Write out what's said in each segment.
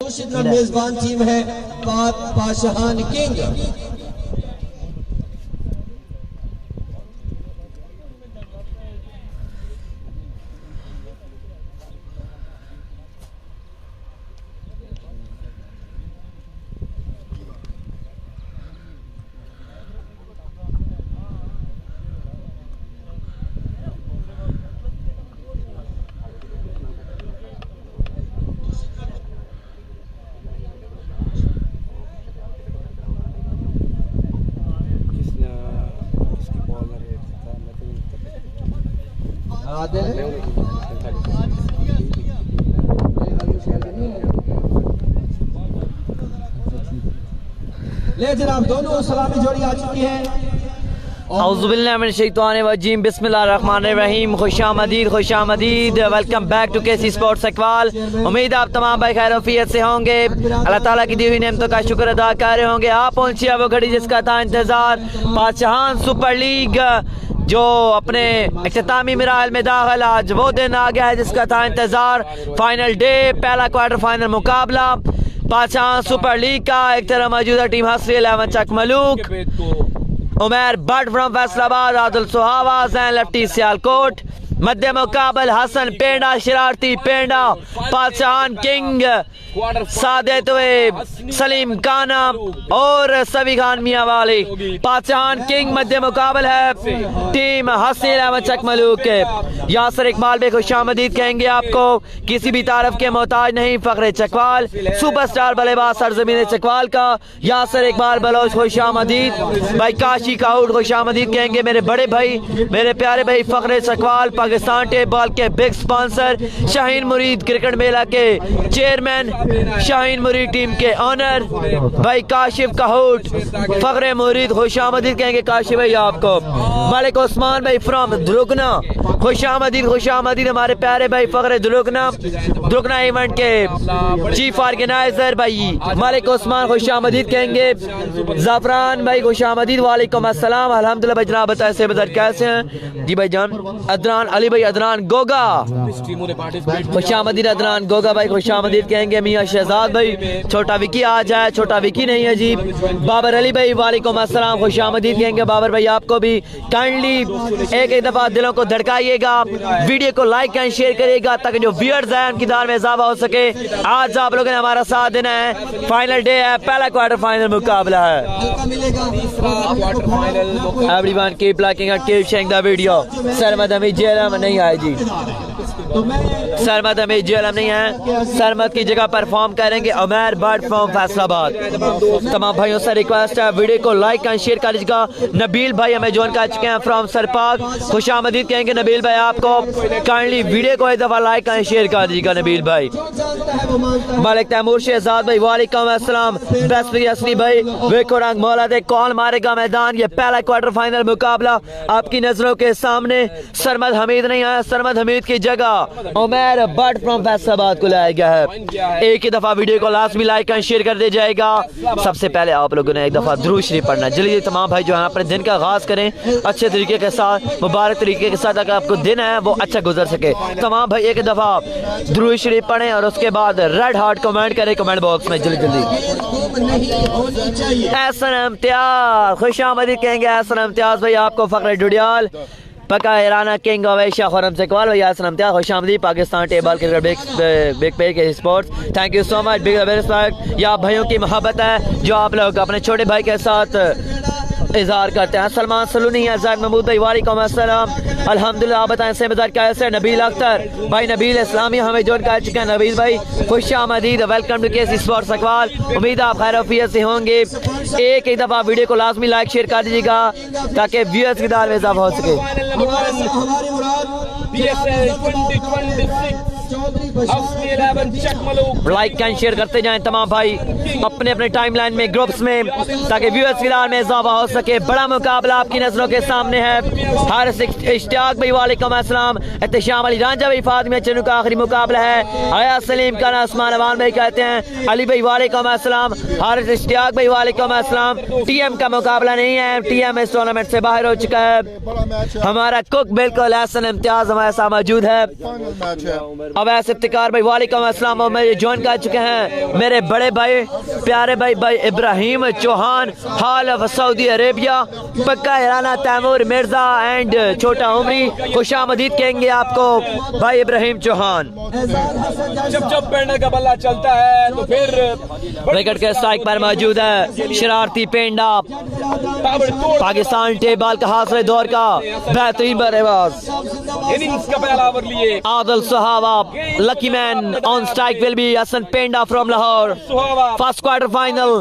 मेजबान टीम है पाशाहान किंग। ले जनाब दोनों सलामी जोड़ी आ चुकी है। औज़ुबिल्लाहिमिनश्शैतानिर्रजीम बिस्मिल्लाहिर्रहमानिर्रहीम। खुशामदीद welcome back to KC sports Iqbal. उम्मीद आप तमाम भाई खैर वफियत से होंगे, अल्लाह ताला की दी हुई नेमतों का शुक्र अदा कर रहे होंगे। आप पहुंची है वो घड़ी जिसका था इंतजार, पाशाहान सुपर लीग जो अपने इख्तितामी मिराहल में दाखिल, आज वो दिन आ गया है जिसका था इंतजार। फाइनल डे, पहला क्वार्टर फाइनल मुकाबला पाशाहान सुपर लीग का। एक तरह मौजूदा टीम हस्री 11 चकमलूक, उमर बट फ्रॉम फैसलाबाद, आदिल सुहावा, जैन लफ्टी सियालकोट। मध्य मुकाबल हसन पेंडा, शरारती पेंडा, पाशाहान किंग, सादेत सलीम काना और सभी खान मियाँ वाली। पाशाहान किंग मध्य मुकाबल है टीम हसी 11 चकमलूक के। यासर इकबाल भी खुशामदीद कहेंगे आपको, किसी भी तारफ के मोहताज नहीं। फखरे चकवाल सुपरस्टार बल्लेबाज सरजमीन चकवाल का यासर इकबाल बलोच खुशामदीद। भाई काशी काउट खुशामदीद कहेंगे मेरे बड़े भाई, मेरे प्यारे भाई फखरे चकवाल, पाकिस्तान टेप बॉल के बिग स्पॉन्सर, शाहीन मुरीद क्रिकेट मेला के चेयरमैन, शाहीन मुरीद टीम के ऑनर भाई काशिफ काहुट, फखरे मुरीद खुशामदीद कहेंगे काशिफ भाई आपको। मलिक उस्मान भाई फ्रॉम दुरुगना खुशामदीद हमारे प्यारे भाई फखरे दुरुगना इवेंट के चीफ ऑर्गेनाइजर भाई मलिक उस्मान खुशामदीद कहेंगे। ज़ाफरान भाई खुशामदीद, वालेकुम अस्सलाम, अल्हम्दुलिल्लाह भाई जनाब बताए से बदर कैसे हैं जी भाई जान। अदनान अली भाई अदनान गोगा खुशामदीद, अदनान गोगा भाई खुशामदीद कहेंगे। मियाँ शहजाद भाई, छोटा विकी आ जाए, छोटा विकी नहीं है जी। बाबर अली भाई वालेकुम अस्सलाम खुशामदीद कहेंगे। बाबर भाई आपको भी काइंडली एक दफा दिलों को धड़काइएगा, वीडियो को लाइक एंड शेयर करिएगा ताकि जो व्यूअर्स हैं उनकी दार में इजाफा हो सके। आज आप लोगों ने हमारा साथ देना है। फाइनल डे है, पहला क्वार्टर फाइनल मुकाबला है। Everyone keep liking and keep sharing the video. Sarmad Hamid Jhelum नहीं आए जी, सरमद हमीद जेलम नहीं है, सरमद की जगह परफॉर्म करेंगे उमर बट फ्रॉम फैसलाबाद। तमाम भाइयों से रिक्वेस्ट है वीडियो को लाइक एंड शेयर कर लीजिएगा। नबील भाई हमें ज्वाइन कर चुके हैं फ्रॉम सरपाग, खुशामदीद कहेंगे नबील भाई आपको। काइंडली वीडियो को एक दफा लाइक एंड शेयर कर दीजिएगा नबील भाई। मलिक तैमूर शहजाद भाई वालेकुम अस्सलाम। बेस्ट असली भाई वेको रंग मौला दे कौन मारेगा मैदान, ये पहला क्वार्टर फाइनल मुकाबला आपकी नजरों के सामने। सरमद हमीद नहीं आया, सरमद हमीद की जगह उमर बट फ्रॉम फैसलाबाद को लाया गया है। एक ही दफा वीडियो को लास्ट में लाइक एंड शेयर कर दिया जाएगा। सबसे पहले आप लोगों ने एक दफा दुरूद शरीफ पढ़ना। जल्दी तमाम भाई जो है अपने दिन का आगाज करें अच्छे तरीके के साथ, मुबारक तरीके के साथ, अगर आपको दिन है वो अच्छा गुजर सके। तमाम भाई एक दफा दुरूद शरीफ पढ़ें और उसके बाद रेड हार्ट कमेंट करें कमेंट बॉक्स में जल्दी जल्दी। एहसन इम्तियाज खुशामदीद कहेंगे। एहसन इम्तियाज भाई आपको फखरे डुडियाल, पका ईराना किंग अवैशा खुरम सेकवाल भैया सलामतिया खुशामदीद पाकिस्तान टेबल क्रिकेट बिग पे के sports. Thank you so much, big respect. या भैयों की मोहब्बत है जो आप लोग अपने छोटे भाई के साथ इजहार करते हैं। सलमान सलूनी है, ज़ैद महमूद भाई वालेकुम अस्सलाम, अल्हम्दुलिल्लाह। आप बताएं सेमदार कैसे। नबील अख्तर भाई, नबील इस्लामी हमें ज्वाइन कर चुके हैं। नबील भाई खुशामदीद, welcome to KC sports Iqbal. उम्मीद आप खैर वफियत से होंगे। एक दफ़ा वीडियो को लाजमी लाइक शेयर कर दीजिएगा ताकि व्यूअर्स की दार में इजाफा हो सके। लाइक एंड शेयर करते जाएं तमाम भाई अपने अपने टाइमलाइन में, ग्रुप्स में, ताकि व्यूअर्स की दार में इजाफा हो सके। बड़ा मुकाबला आपकी नजरों के सामने है। हारिस इश्तियाक भाई वालेकुम अस्सलाम। एहतशाम अली रांझा भाई फातिमा चन्नू का आखिरी मुकाबला है। आया सलीम का उस्मान अवान भाई कहते हैं। अली भाई वालेकुम अस्सलाम। हारिस इश्तियाक भाई वालेकुम अस्सलाम। टीएम का मुकाबला नहीं है, टीएम इस टूर्नामेंट से बाहर हो चुका है। हमारा कुक बिल्कुल एहसन इम्तियाज हमारे साथ मौजूद है। अवैस इफ्तिकार भाई वालेकुम अस्सलाम। और मेरे ज्वाइन कर चुके हैं मेरे बड़े भाई प्यारे भाई इब्राहिम चौहान हाल ऑफ सऊदी अरेबिया। पक्का राना तैमूर मिर्जा एंड छोटा उमरी खुशामदीद कहेंगे आपको भाई इब्राहिम चौहान। जब पेंडा का बल्ला चलता है तो फिर विकेट के स्ट्राइक पर मौजूद है शरारती पेंडा पाकिस्तान टेबल का हासिल दौर का बेहतरीन बल्लेबाज। इनिंग्स का पहला ओवर लिए Adil Suhawa lucky man on strike will be Hasan Penda from Lahore. First quarter final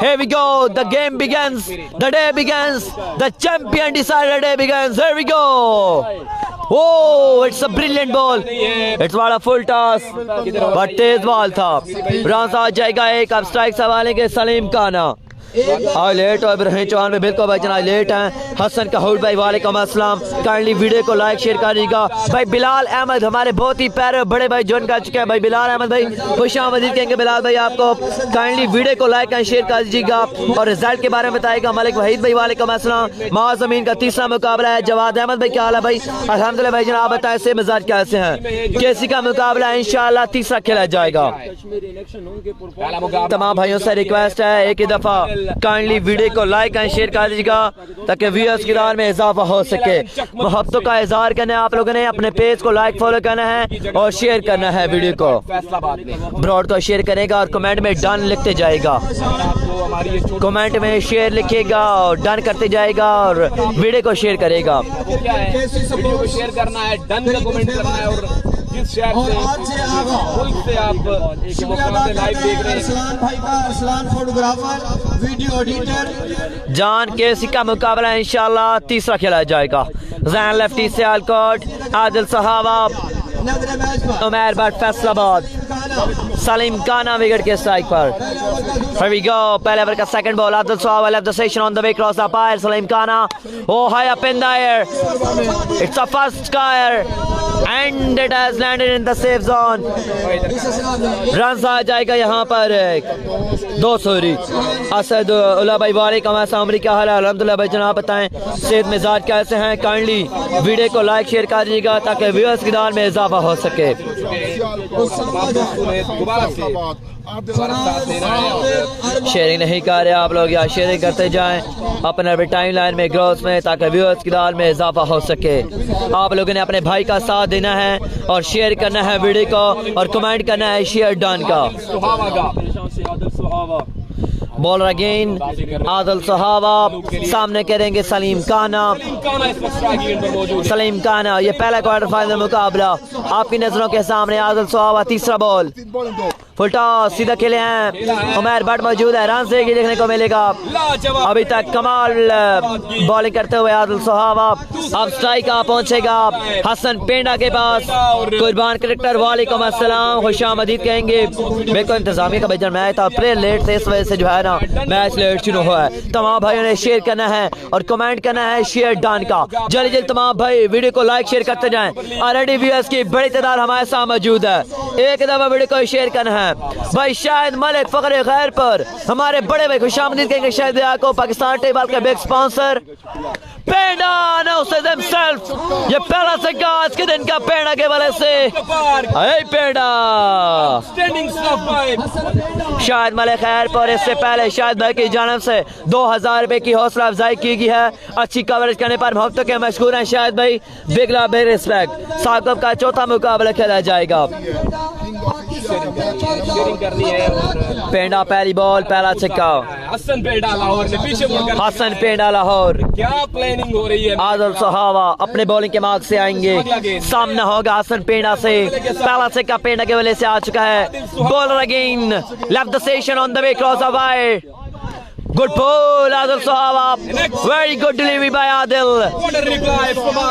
here we go, the game begins, the day begins, the champion decided day begins, here we go. Oh, it's a brilliant ball, it's what a full toss but Tej ball था। Run आ जाएगा एक। अब strike संभालेंगे सलीम खाना। आज late और इब्राहिम चौहान में बिल्कुल भाई जनाब लेट हैं। हसन कहूर भाई वालेकुम अस्सलाम। काइंडली वीडियो को लाइक शेयर करिएगा। भाई बिलाल अहमद हमारे बहुत ही प्यारे बड़े भाई ज्वाइन कर चुके हैं। भाई बिलाल अहमद भाई खुशामदीद कहेंगे बिलाल भाई आपको। काइंडली वीडियो को लाइक एंड शेयर कर दीजिएगा और रिजल्ट के बारे में बताएगा मलिक वहीद भाई वालेकुम अस्सलाम। महाजमीन का तीसरा मुकाबला है। जवाद अहमद भाई क्या हाल है भाई? अल्हम्दुलिल्लाह भाई जनाब बताए से मिजाज कैसे हैं? केसी का मुकाबला इंशाल्लाह तीसरा खेला जाएगा। तमाम भाइयों से रिक्वेस्ट है एक ही दफा काइंडली वीडियो को लाइक एंड शेयर कर दीजिएगा ताकि व्यूअर्स की तादाद में इजाफा हो सके। मोहब्बतों का इजहार करना है आप लोगों ने। अपने पेज को लाइक फॉलो करना है और शेयर करना है वीडियो को। ब्रॉड को शेयर करेगा और कमेंट में डन लिखते जाएगा। कमेंट में शेयर लिखेगा और डन करते जाएगा और वीडियो को शेयर करेगा। वीडियो को शेयर करना है, डन का कमेंट करना है और जिस शहर से मुल्क से आप लाइव देख रहे हैं अरसलान भाई का, अरसलान फोटोग्राफर वीडियो एडिटर जान केसी का मुकाबला इंशाल्लाह तीसरा खेला जाएगा। जैन लेफ्टी से आलकोट आदिल सहावा उमर भट्ट फैसलाबाद सलीम खाना विकेट के स्ट्राइक पर। Here we go, पहले ओवर का सेकंड बॉल आदिल सहावा left the station on the way cross up higher Salim खाना oh high up in the air, it's a first square and it has landed in the safe zone। Run आ जाएगा यहाँ पर 200। असद उला भाई वालेकुम अस्सलाम। उमरी क्या हाल है? अल्हम्दुलिल्लाह भाई जनाब बताएं सेहत मिजाज कैसे हैं? काइंडली वीडियो को लाइक शेयर कर दीजिएगा ताकि व्यूअर्स की तादाद में इजाफा हो सके। शेयरिंग नहीं कर रहे आप लोग, या शेयरिंग करते जाएं अपने टाइम लाइन में ग्रोथ में ताकि व्यूअर्स की तादाद में इजाफा हो सके। आप लोगों ने अपने भाई का साथ देना है और शेयर करना है वीडियो को और कमेंट करना है शेयर डन का। बॉलर अगेन आदिल सहावा सामने करेंगे सलीम खाना। सलीम खाना ये पहला क्वार्टर फाइनल मुकाबला आपकी नजरों के सामने। आदिल सहावा तीसरा बॉल फुल टॉस सीधा खेले हैं। उमर भट्ट मौजूद है, रन से देखने को मिलेगा। अभी तक कमाल बॉलिंग करते हुए आदिल सहावा। अब स्ट्राइक आ पहुंचेगा हसन पेंडा के पास। कुर्बान क्रिकेटर वालेकुम अस्सलाम खुशामदीद कहेंगे। बिल्कुल इंतजामिया का बेजन मैच था, प्लेयर लेट थे इस वजह से जो है ना मैच लेट शुरू हुआ है। तमाम भाइयों ने शेयर करना है और कमेंट करना है शेयर डन का। जल्दी जल्दी तमाम भाई वीडियो को लाइक शेयर करते जाएं। ऑलरेडी व्यूअर्स की बड़ी तादाद हमारे साथ मौजूद है। एक दफा वीडियो को शेयर करना है भाई। शाहिद मलिक फखरे खैर पर हमारे बड़े भाई खुशामदीद कहेंगे। शाहिद को पाकिस्तान टेबल का बिग स्पॉन्सर पेंडा announced himself। ये पहला छक्का आज के दिन का पेंडा के वाले से। पेंडा शाहिद मलिक खैर पर इससे पहले शाहिद भाई की जानब से 2000 रुपए की हौसला अफजाई की गई है। अच्छी कवरेज करने पर मोहब्बत के मशहूर हैं शाहिद भाई। Big love big respect. Shakib का चौथा मुकाबला खेला जाएगा। करनी है। पेंडा पहली बॉल पहला छक्का। हसन पेंडा लाहौर ने पीछे मुड़कर हसन पेंडा लाहौर। क्या प्लानिंग हो रही है? आदिल सहावा अपने बॉलिंग के मार्ग से आएंगे। सामना होगा हसन पेंडा से। पहला छक्का पेंडा के वजह से आ चुका है। Bowler again left the station on the way cross a wide. Good ball Adil Sahawa. Very good delivery by Adil.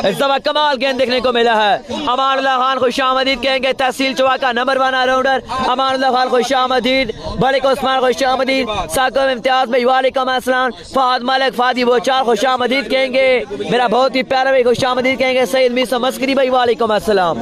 इस दफा कमाल गेंद देखने को मिला है। अमानुल्लाह खान खुशामदीद कहेंगे। तहसील चौवा का नंबर 1 ऑलराउंडर अमानुल्लाह खान खुशामदीद। मलिक उस्मान खुशामदीद। साकिब इम्तियाज भाई वालेकुम अस्सलाम। फहद मलिक फादी बोचार खुशामदीद कहेंगे। मेरा बहुत ही प्यारा भाई खुशामदीद कहेंगे। सईद मीसा मस्करी भाई वालेकुम अस्सलाम।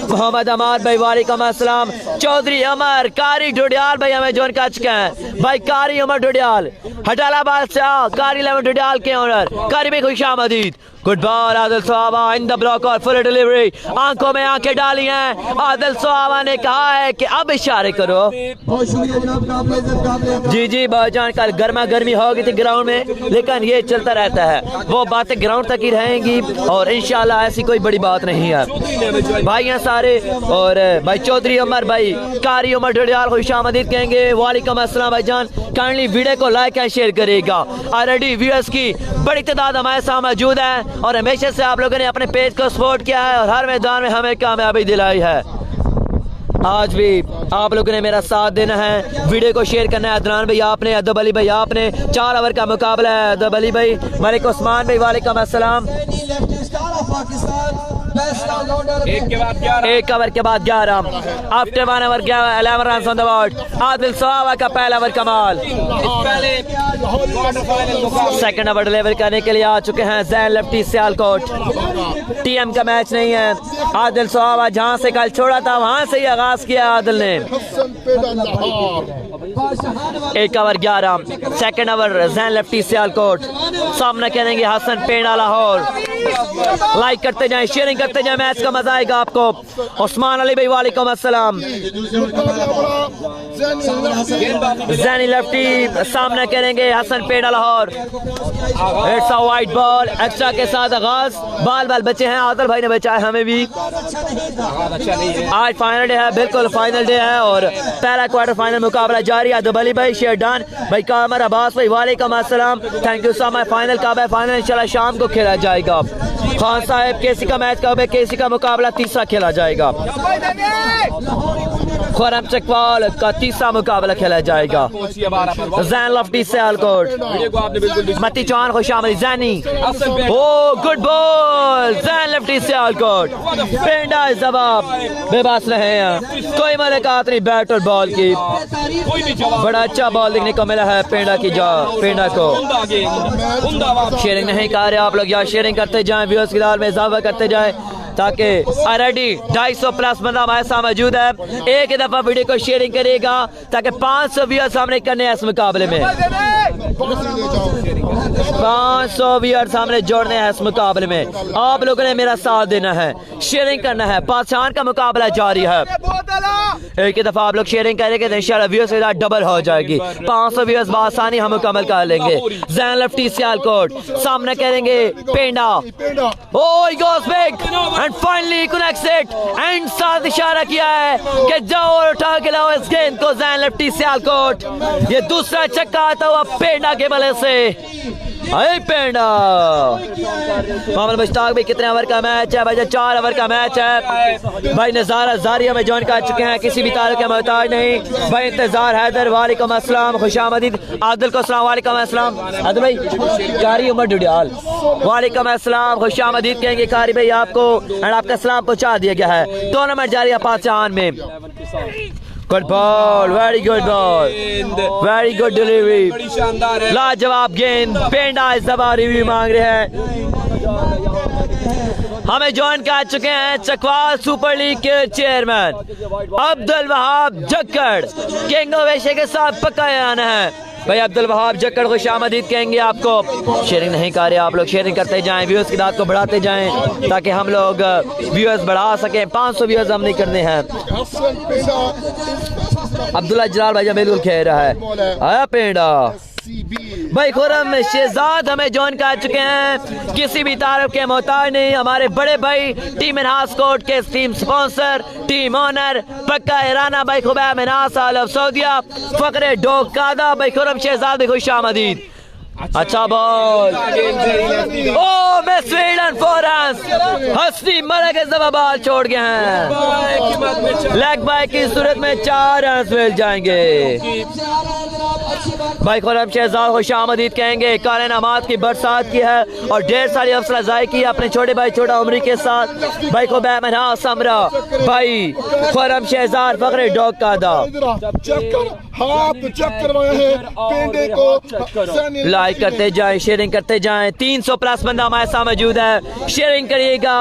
मोहम्मद अमार भाई वालेकुम अस्सलाम। चौधरी अमर कारी डोडियाल भाई हमें ज्वाइन कर चुके हैं। भाई कारी उमर डोडियाल हटालाबाद से कारी लेवन डोडियाल के ऑनर कारी में खुशामदीद। Good ball Adil Suhawa in the block और फुल डिलीवरी, आंखों में आंखें डाली हैं। आदिल सुहावा ने कहा है कि अब इशारे करो। बहुत शुक्रिया जनाब, काबिल इज्जत, काबिल एहतराम। जी जी भाईजान, कल गर्मा गर्मी हो गई थी ग्राउंड में, लेकिन ये चलता रहता है, वो बातें ग्राउंड तक ही रहेंगी और इंशाल्लाह ऐसी कोई बड़ी बात नहीं है। भाई हैं सारे और भाई चौधरी उमर भाई कारी उमर डडियाल खुशामदीद कहेंगे। वालेकुम अस्सलाम भाईजान, काइंडली वीडियो को लाइक एंड शेयर करिएगा। ऑलरेडी व्यूअर्स की बड़ी तादाद हमारे साथ मौजूद है और हमेशा से आप लोगों ने अपने पेज को सपोर्ट किया है और हर मैदान में हमें कामयाबी दिलाई है। आज भी आप लोगों ने मेरा साथ देना है, वीडियो को शेयर करना है। अदनान भाई आपने, अदब अली भाई आपने, 4 ओवर का मुकाबला है। अदब अली भाई, मलिक उस्मान भाई वालेकुम अस्सलाम। एक ओवर के बाद 11 after 1 over 11 run on the board. Adil Suhawa का पहला ओवर कमाल। सेकंड ओवर डिलीवर करने के लिए आ चुके हैं जैन लेफ्टी सियालकोट। टीएम का मैच नहीं है। आदिल सुहावा जहां से कल छोड़ा था वहां से ही आगाज किया आदिल ने। 1 over 11 second over Jain lefty Sialkot. सामना करेंगे हसन पेड़ा लाहौर। लाइक करते जाएं, शेयरिंग करते जाएं, मैच का मजा आएगा आपको। उस्मान अली भाई वालेकुम अस्सलाम। जैनी लेफ्टी सामना करेंगे Hasan Peda Lahore. It's a wide ball, extra के साथ आगाज। बाल बचे हैं, आदिल भाई ने बचाया हमें भी। आज फाइनल डे है, बिल्कुल फाइनल डे है और पहला क्वार्टर फाइनल मुकाबला जारी है। अदब अली भाई, शेरडान भाई, कामर अब्बास भाई वालेकुम अस्सलाम। Thank you so much. Final कब है? फाइनल इंशाल्लाह शाम को खेला जाएगा। खान साहब केसी का मैच कब है? केसी का मुकाबला तीसरा खेला जाएगा। खुरम चकवाल का तीसरा मुकाबला खेला जाएगा। जैन लफ्टी सियालकोट। मती चौहान खुशामदीद जैनी। ओ good ball, Jain lefty Sialkot. पेंडा जवाब बेबस रहे हैं, कोई मुलाकात नहीं बैट और बॉल की। बड़ा अच्छा बॉल देखने को मिला है पेंडा को। शेयरिंग नहीं कर रहे आप लोग, यार शेयरिंग करते जाएं, व्यूअर्स की तादाद में इजाफा करते जाएं ताकि ऑलरेडी 250 प्लस बंदा हमारे साथ मौजूद है। एक दफा वीडियो को शेयरिंग करिएगा ताकि 500 व्यूअर्स सामने करने हैं इस मुकाबले में। 500 व्यूअर्स सामने जोड़ने हैं इस मुकाबले में। आप लोगों ने मेरा साथ देना है, शेयरिंग करना है। पाकिस्तान का मुकाबला जारी है। एक ही दफा आप लोग शेयरिंग करेंगे तो इंशाल्लाह व्यूअर्स की तादाद डबल हो जाएगी। 500 व्यूअर्स बआसानी हम मुकम्मल कर लेंगे। जैन लेफ्टी सियालकोट सामना करेंगे पेंडा। Oh, he goes big and finally he connects it and साथ इशारा किया है कि जाओ और उठा के लाओ इस गेंद को जैन लेफ्टी सियालकोट। ये दूसरा छक्का आता हुआ पेंडा के बल्ले से। अरे पेंडा मोहम्मद मुश्ताक भाई, कितने ओवर का मैच है भाई? 4 ओवर का मैच है भाई। नज़ारा जारी हमें ज्वाइन कर चुके हैं, किसी भी ताल्लुक के मोहताज नहीं भाई। इंतजार हैदर वालेकुम अस्सलाम, खुशामदीद। आदिल को अस्सलाम वालेकुम अस्सलाम। आदिल भाई, कारी उमर डडियाल वालेकुम अस्सलाम, खुशामदीद कहेंगे कारी भाई आपको और आपका सलाम पहुंचा दिया गया है। टूर्नामेंट जारी है पाकिस्तान में। Good ball, very good ball, very good delivery, लाजवाब गेंद। पेंडा इस दफा रिव्यू मांग रहे हैं। हमें ज्वाइन कर चुके हैं चकवाल सुपर लीग के chairman Abdul Wahab Jakkar. King of Asia के साथ पक्का आना है भाई। अब्दुल वहाब जक्कड़ खुशामदीद कहेंगे आपको। शेयरिंग नहीं कर रहे आप लोग, शेयरिंग करते जाएं, व्यूअर्स की तादाद को बढ़ाते जाएं ताकि हम लोग व्यूअर्स बढ़ा सकें। 500 व्यूअर्स हम नहीं करने हैं। अब्दुल्ला जलाल भाई बिल्कुल खेल रहा है। आया पेंडा भाई। खुरम शहजाद हमें ज्वाइन कर चुके हैं, किसी भी तारफ के मोहताज नहीं। हमारे बड़े भाई टीम इनहास कोर्ट के टीम स्पॉन्सर, टीम ओनर पक्का इराना भाई, खुबैब इनहास आल सऊदिया, फकरे डोग कादा भाई। खुरम शहजाद भाई खुशामदीद। अच्छा बॉल, ओ मैं स्वीडन 4 रन। हस्नी मलक इस दफा बॉल छोड़ गए हैं। लेग बाय की सूरत में 4 रन मिल जाएंगे भाई। खुरम शहजाद खुशामदीद कहेंगे। काले नमाज की बरसात की है और ढेर सारी अफसर अफजाई की अपने छोटे भाई छोटा उम्री के साथ भाई को बैमना समरा भाई। खुरम शहजाद फकरे डॉग का दा लाइक करते जाएं, शेयरिंग करते जाएं। 300 प्लस बंदा हमारे साथ मौजूद है, शेयरिंग करिएगा।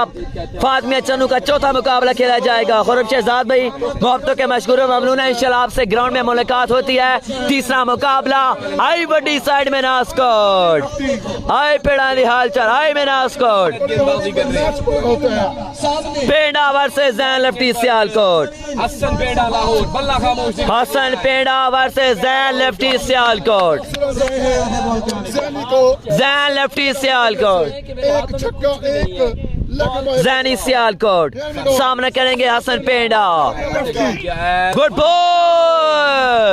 फातिमा चन्नू का चौथा मुकाबला खेला जाएगा। खुरम शहजाद भाई मोहब्बतों के मशहूर ममनून है, इंशाल्लाह आपसे ग्राउंड में मुलाकात होती है। तीसरा मुकाबला आई बड़ी साइड में नास्कोट, आई पेड़ा हाल चाल, आई में नास्कोट, पेड़ा वर्सेस जैन लेफ्टी सियालकोट, हसन पेड़ा लाहौर, बल्ला खामोश। Hasan Peda versus Zain lefty Sialkot, Zain lefty Sialkot, एक छक्का एक जैनी सियालकोट सामना करेंगे हसन पेड़ा। गुड बॉल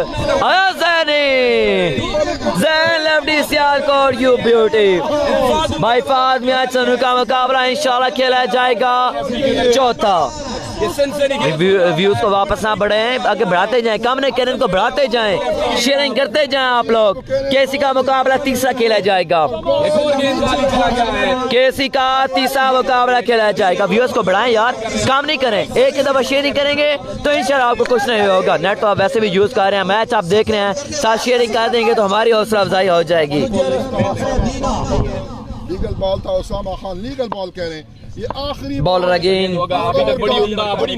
आया Zaini, Zain lefty Sialkot you beauty. भाई फातिमा चन्नू का मुकाबला इंशाल्लाह खेला जाएगा चौथा। व्यूज को वापस ना बढ़े, आगे बढ़ाते जाएं, कम नहीं करें, इनको बढ़ाते जाएं, शेयरिंग करते जाएं आप लोग। केसी का मुकाबला तीसरा खेला जाएगा, केसी का तीसरा मुकाबला खेला जाएगा। व्यूज को बढ़ाएं यार, काम नहीं करें, एक ही दफा शेयरिंग करेंगे तो इंशाल्लाह आपको कुछ नहीं होगा। नेट तो आप वैसे भी यूज कर रहे हैं, मैच आप देख रहे हैं, साथ शेयरिंग कर देंगे तो हमारी हौसला अफजाई हो जाएगी। लीगल बॉल था, उसामा खान लीगल बॉल कह रहे हैं। ये आखिरी bowler again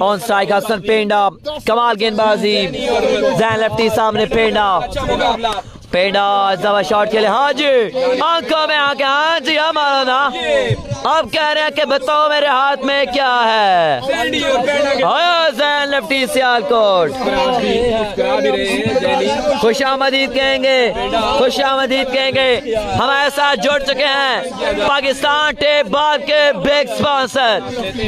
on strike Hasan Penda, कमाल गेंदबाजी, जैन लेफ्टी सामने पेंडा, पेंडा जवा शॉट खेले। हाँ जी आंखों में आके, हाँ जी हमारा ना, अब कह रहे हैं कि बताओ मेरे हाथ में क्या है। जैन लेफ्टी सियालकोट खुशामदीद कहेंगे, खुशामदीद कहेंगे। हमारे साथ जुड़ चुके हैं पाकिस्तान टेप बाल के बिग स्पॉन्सर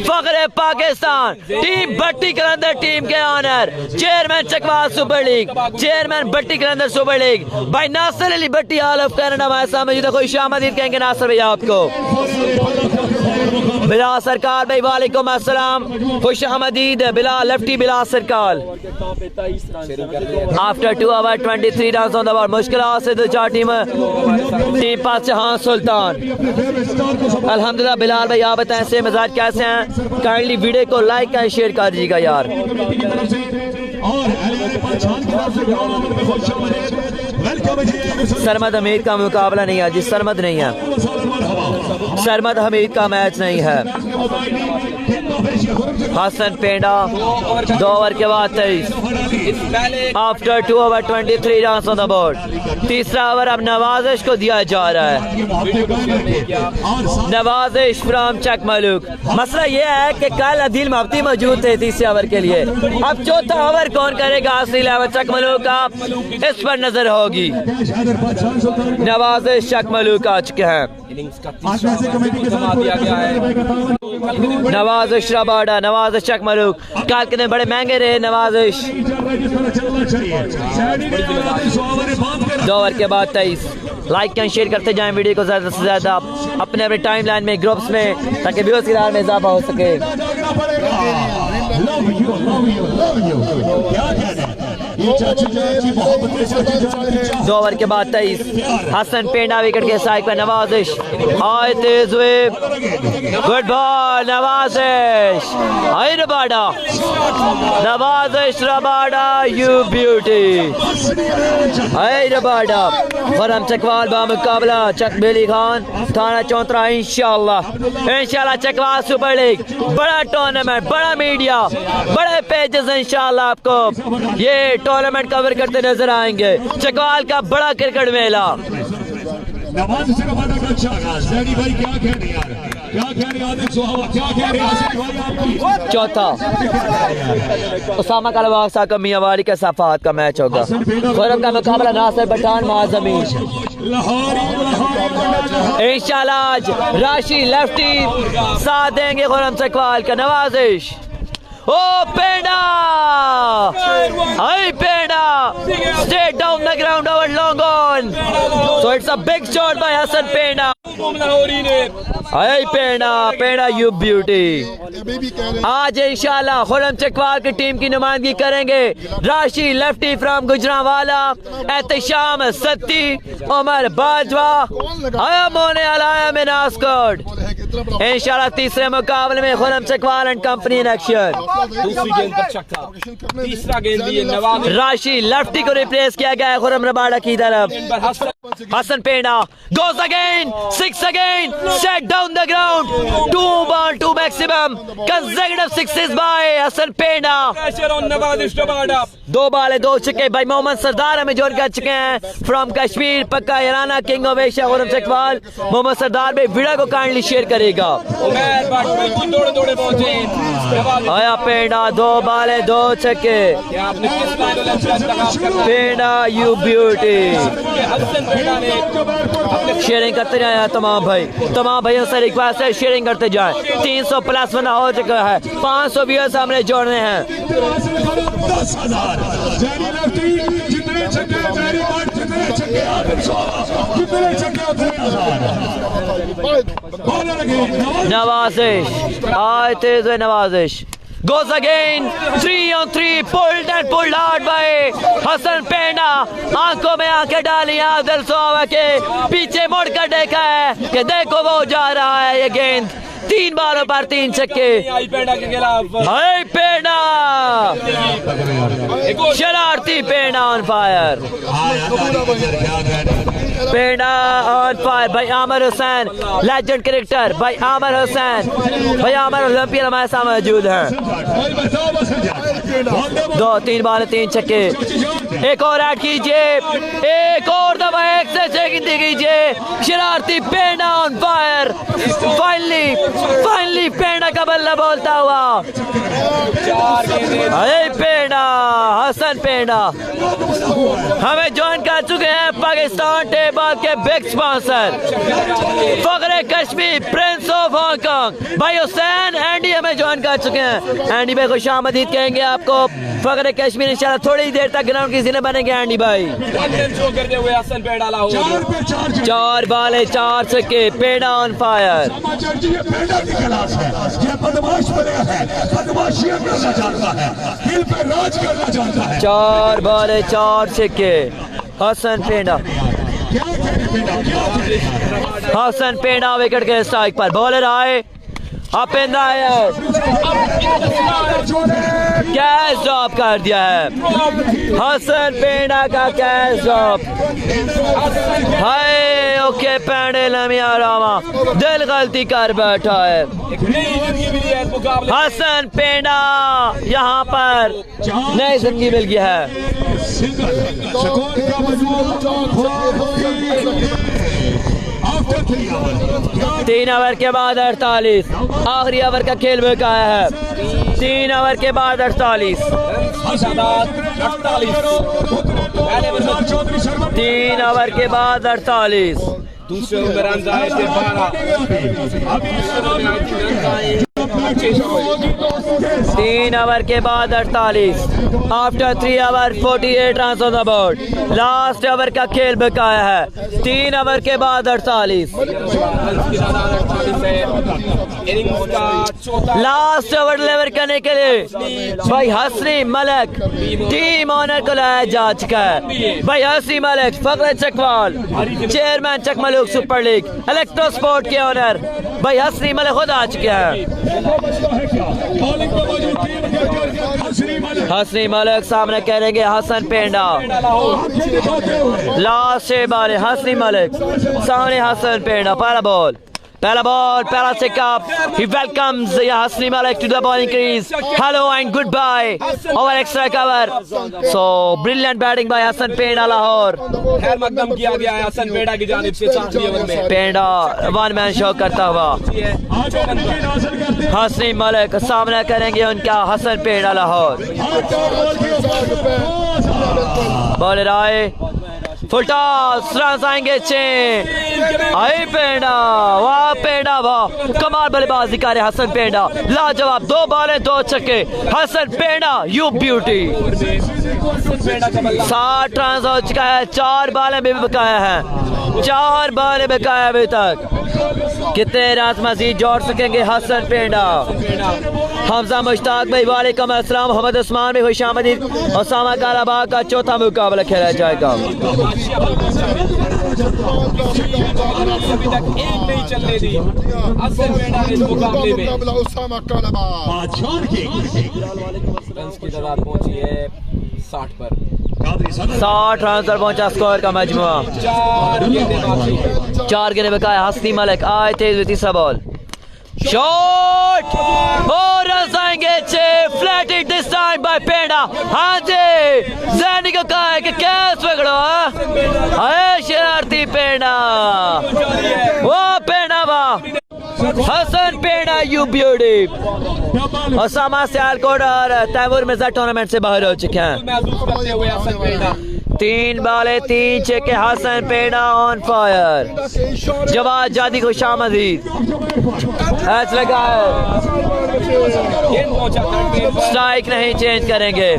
फखरे पाकिस्तान, टीम भट्टी कलंदर टीम के owner, chairman Chakwal super league, chairman Bhatti Kalandar super league भाई Nasir Ali Bhatti all of Canada हमारे साथ मौजूद है। खुशामदीद कहेंगे नासिर भैया आपको। बिलाल सरकार भाई वालेकुम अस्सलाम, खुशामदीद बिलाल लेफ्टी बिलाल सरकार। After 2 hours 23 runs on the ball, मुश्किल से दो चार टीम पास हाँ सुल्तान। अल्हम्दुलिल्लाह बिलाल भाई आप बताएं से मिजाज कैसे हैं? काइंडली वीडियो को लाइक एंड शेयर कर दीजिएगा यार। सरमद हमीद का मुकाबला नहीं है जी, सरमद नहीं है, सरमद हमीद का मैच नहीं है। हसन पेंडा 2 ओवर के बाद 23 after 2 hours 23 runs on the board. तीसरा ओवर अब नवाजिश को दिया जा रहा है, नवाजिश फ्रॉम चक मलूक। मसला ये है कि कल अदील मफ्ती मौजूद थे तीसरे ओवर के लिए, अब चौथा ओवर कौन करेगा असली लेवल चक मलूक का, इस पर नजर होगी। नवाजिश चक मलूक आ चुके हैं, नवाजिश रबाडा, नवाजिश चक मलूक। कल के दिन बड़े महंगे रहे नवाजिश। 2 ओवर के बाद 23। लाइक एंड शेयर करते जाएं वीडियो को ज्यादा से ज्यादा अपने अपने टाइम लाइन में, ग्रुप्स में, ताकि व्यूअर्स की तादाद में इजाफा हो सके। 2 ओवर के बाद 23। हसन पेंडा विकेट के साइड पर, नवाजिश आए तेज हुए, good ball Nawazish, I Rabada, Nawazish Rabada you beauty, I Rabada. Form Chakwal बा मुकाबला चक बेली खान थाना चौंतरा। इंशाल्लाह इंशाल्लाह चकवाल सुपर लीग बड़ा टूर्नामेंट, बड़ा मीडिया, बड़े पेजेस इंशाल्लाह आपको ये टूर्नामेंट कवर करते नजर आएंगे। चकवाल का बड़ा क्रिकेट मेला। चौथा उसामा कलवासा का मियांवारी के सफात का मैच होगा। खुरम का मुकाबला नासिर पठान महाजमीन। इंशाल्लाह आज राशि लेफ्टी साथ देंगे खुरम चकवाल का। नवाजिश ओ पेंडा, आई पेंडा straight down the ground over long on, so it's a big shot by Hasan Penda. आई पेंडा, पेंडा यू ब्यूटी। आज इंशाल्लाह खुरम चकवाल की टीम की नुमाइंदगी करेंगे राशि लेफ्टी फ्रॉम गुजरांवाला, एहतशाम सत्ती, उमर बाजवा, आया मोने अलाया में नास्कोट। इंशाल्लाह तीसरे मुकाबले में Khurram Chakwal and company in action. दूसरी गेंद पर छक्का, तीसरा गेंद भी नवाब राशि लेफ्टी को रिप्लेस किया गया है खुरम रबाड़ा की तरफ। Hasan Penda goes again, 6 again, set down the ground, 2 maximum, consecutive sixes by Hasan Penda. Pressure on Nawazish Rabada. 2 बाले 2 छक्के भाई मोहम्मद सरदार हमें जोड़ कर चुके हैं फ्रॉम कश्मीर, पक्का Haryana, king of Asia Khurram Chakwal. Mohammad Sardar भाई वीडियो को काइंडली शेयर करेगा। उमर भट्ट बिल्कुल दौड़े पहुंचे। आया पेंडा 2 बाले 2 छक्के। आपने किस लाइन में इंतखाब करना? पेंडा यू ब्यूटी। हसन पेंडा ने शेयरिंग करते जाए तमाम भाइयों से रिक्वेस्ट है शेयरिंग करते जाए। 300 प्लस बना हो चुका है, 500 व्यूअर्स हमने जोड़ने हैं। 10,000 जितने छक्के नवाजिश आए तेज नवाजिश goes again 3 on 3 pulled and pulled hard by Hasan पेंडा। आंखों में आंखें डाली आदिल सोवा के पीछे मुड़ कर देखा है कि देखो वो जा रहा है। ये गेंद 3 बालों पर 3 छक्के। आई पेंडा के खिलाफ हाय पेंडा, शरारती पेंडा ऑन फायर। पेंडा ऑन फायर भाई आमिर हुसैन, लेजेंड क्रिकेटर भाई आमिर हुसैन, भाई आमिर ओलंपियन हमारे साथ मौजूद हैं। 2-3 बाल 3 छक्के। एक और ऐड कीजिए, एक और दफा 1 से 6 गिनती कीजिए। शरारती पेंडा ऑन फायर। फाइनली पेंडा का बल्ला बोलता हुआ। अरे पेंडा, हसन पेंडा हमें ज्वाइन कर चुके हैं पाकिस्तान टेबल के big sponsor Fakhre Kashmir, Prince of Hong Kong भाई हुसैन एंडी हमें ज्वाइन कर चुके हैं। एंडी भाई खुश आमदीद कहेंगे आपको। फखरे कश्मीर इंशाल्लाह थोड़ी देर तक ग्राउंड की जिले बनेंगे। एंडी भाई करते हुए हसन पेंडा लाहौर 4 बाले 4 छक्के। पेंडा ऑन फायर। पेंडा की क्लास है, ये बदमाश बना है, बदमाशियां करना जानता है, दिल पे राज करना जानता है। 4 बाले 4 छक्के। हसन पेंडा, हसन पेंडा विकेट के स्ट्राइक पर। बॉलर आए up in the air, catch drop कर दिया है हसन पेंडा का कैच ड्रॉप। हाय ओके पेंडे लमिया रामा दिल गलती कर बैठा है। हसन पेंडा यहाँ पर नई जिंदगी मिल गया है। 3 ओवर के बाद 48, आखिरी ओवर का खेल बकाया है। 3 ओवर के बाद 48, 3 ओवर के बाद 48। दूसरे में रन आए थे 3 ओवर के बाद 48। After 3 over 48 run on the board. Last over का खेल बकाया है। 3 ओवर के बाद 48। लास्ट ओवर डिलीवर करने के लिए भाई हसनी मलिक टीम ऑनर को लाया जा चुका है। भाई हसनी मलिक फखरे Chakwal, chairman Chakmaluk super league electro sport के ऑनर भाई हसनी मलिक खुद आ चुके हैं। हसनी मलिक सामने करेंगे हसन पेंडा। लास्ट बाल हसनी मलिक सामने हसन पेंडा। पहला बॉल, पहला checkup. He welcomes Hasni Malik to the bowling crease. Hello and goodbye. Over extra cover. So brilliant batting by Hasan Penda Lahore. खैर मकदम किया गया है हसन पेंडा की जानिब से 4 ओवर में। पेंडा 1 मैन शो करता हुआ। हसनी मलिक सामना करेंगे उनका हसन पेंडा लाहौर। बॉलर आए, फुल टॉस, रन आएंगे 6। आई पेंडा, वाह पेंडा वाह, कमाल बल्लेबाजी करे हसन पेंडा। लाजवाब 2 बालें 2 छक्के। Hasan Penda you beauty. 60 run हो चुका है। 4 बालें भी बकाया है, 4 बालें बकाया अभी तक। कितने रन मजीद जोड़ सकेंगे हसन पेंडा? हमजा मुश्ताक भाई वालेकुम अस्सलाम। मोहम्मद उस्मान भाई खुश आमदीद। ओसामा काराबाग का चौथा मुकाबला खेला जाएगा। अभी तक एक नहीं चलने दी हसन पेड़ा ने इस मुकाबले में। रन्स की तादाद पहुंची है 60 पर। 60 रन पर पहुंचा स्कोर का मजमुआ। 4 गेंदें बकाया। हसनी मलिक आए तेज में तीसरा बॉल। शॉट और रन आएंगे 6। Flat it this time by Peda. हाँ जी जैनी को कहा है कि कैस पकड़ो। अरे शरारती पेड़ा वो पेड़ा वाह हसन पेड़ा यू ब्यूटी। ओसामा सियालकोट और तैमूर मिर्जा टूर्नामेंट से बाहर हो चुके हैं। 3 बाले 3 छक्के। हसन पेड़ा ऑन फायर। जवाद जादी खुशामदीद ऐच लगा है। स्ट्राइक नहीं चेंज करेंगे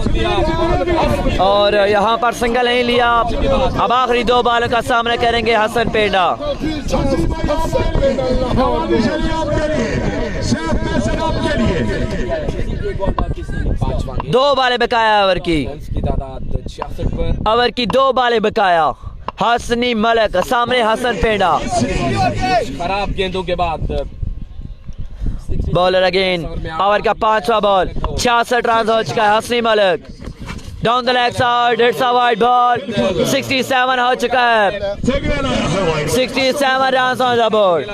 और यहाँ पर सिंगल नहीं लिया। अब आखिरी 2 बालों का सामना करेंगे हसन पेड़ा। 2 बाले बकाया ओवर की। ओवर की 2 बाले बकाया। हसनी मलिक सामने हसन पेड़ा। खराब गेंदों के बाद बॉलर अगेन। ओवर का 5वां बॉल। 66 रन हो चुका है। Hasani Malik down the leg side it's a wide ball. 67 हो चुका है। 67 run on the board.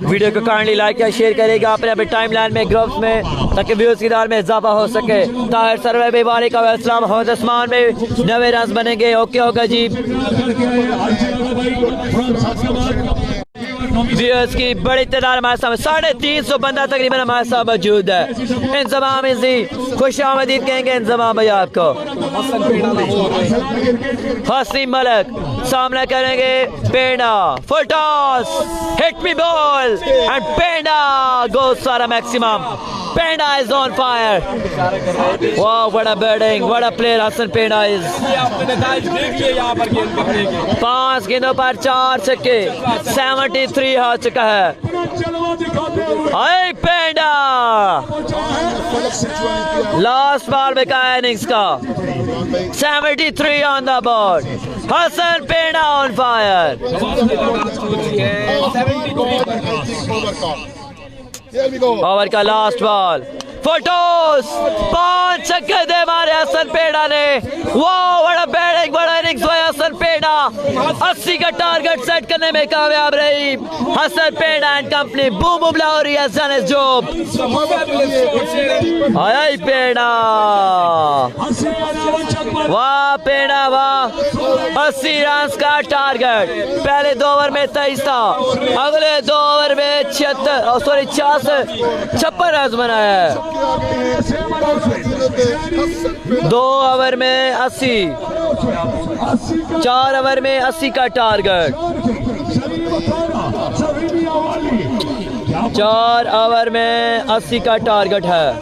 Video को काइंडली लाइक या शेयर करेगा अपने अपने टाइमलाइन में ग्रुप्स में ताकि व्यूज की दार में इजाफा हो सके। ताहिर सरवे भाई वालेकुम अस्सलाम। मोहम्मद उस्मान में 90 रन बनेंगे। ओके होगा जी। व्यूअर्स की बड़ी तादाद हमारे सामने 350 बंदा तकरीबन हमारे साथ मौजूद है। इंजमाम इजी खुश आमदीद कहेंगे इंजमाम भाई आपको। हसनी मलिक सामना करेंगे Peda. Full toss hit me ball and Peda goes for a maximum. Peda is on fire. वाह what a batting what a player Hasan Peda is. 5 गेंदों पर 4 छक्के। 73 हो चुका है। हाय पेड़ा लास्ट बॉल में का इनिंग्स का 73 ऑन द बोर्ड। हसन पेड़ा ऑन फायर। ओवर का लास्ट बॉल। फोटोस 5 छक्के दे मारे हसन पेड़ा ने। वाह बड़ा बैटिंग बड़ा इनिंग्स हुआ हसन पेड़ा। 80 का टारगेट सेट करने में कामयाब रही Hasan Peda and company. Boom boom Lahori has done his job. हाय पेड़ा वाह पेड़ा वाह। 80 रन का टारगेट। पहले 2 ओवर में 23 था। अगले 2 ओवर में 56 रन बनाया है। 2 ओवर में 80। 4 ओवर में 80 का टारगेट। 4 ओवर में 80 का टारगेट है।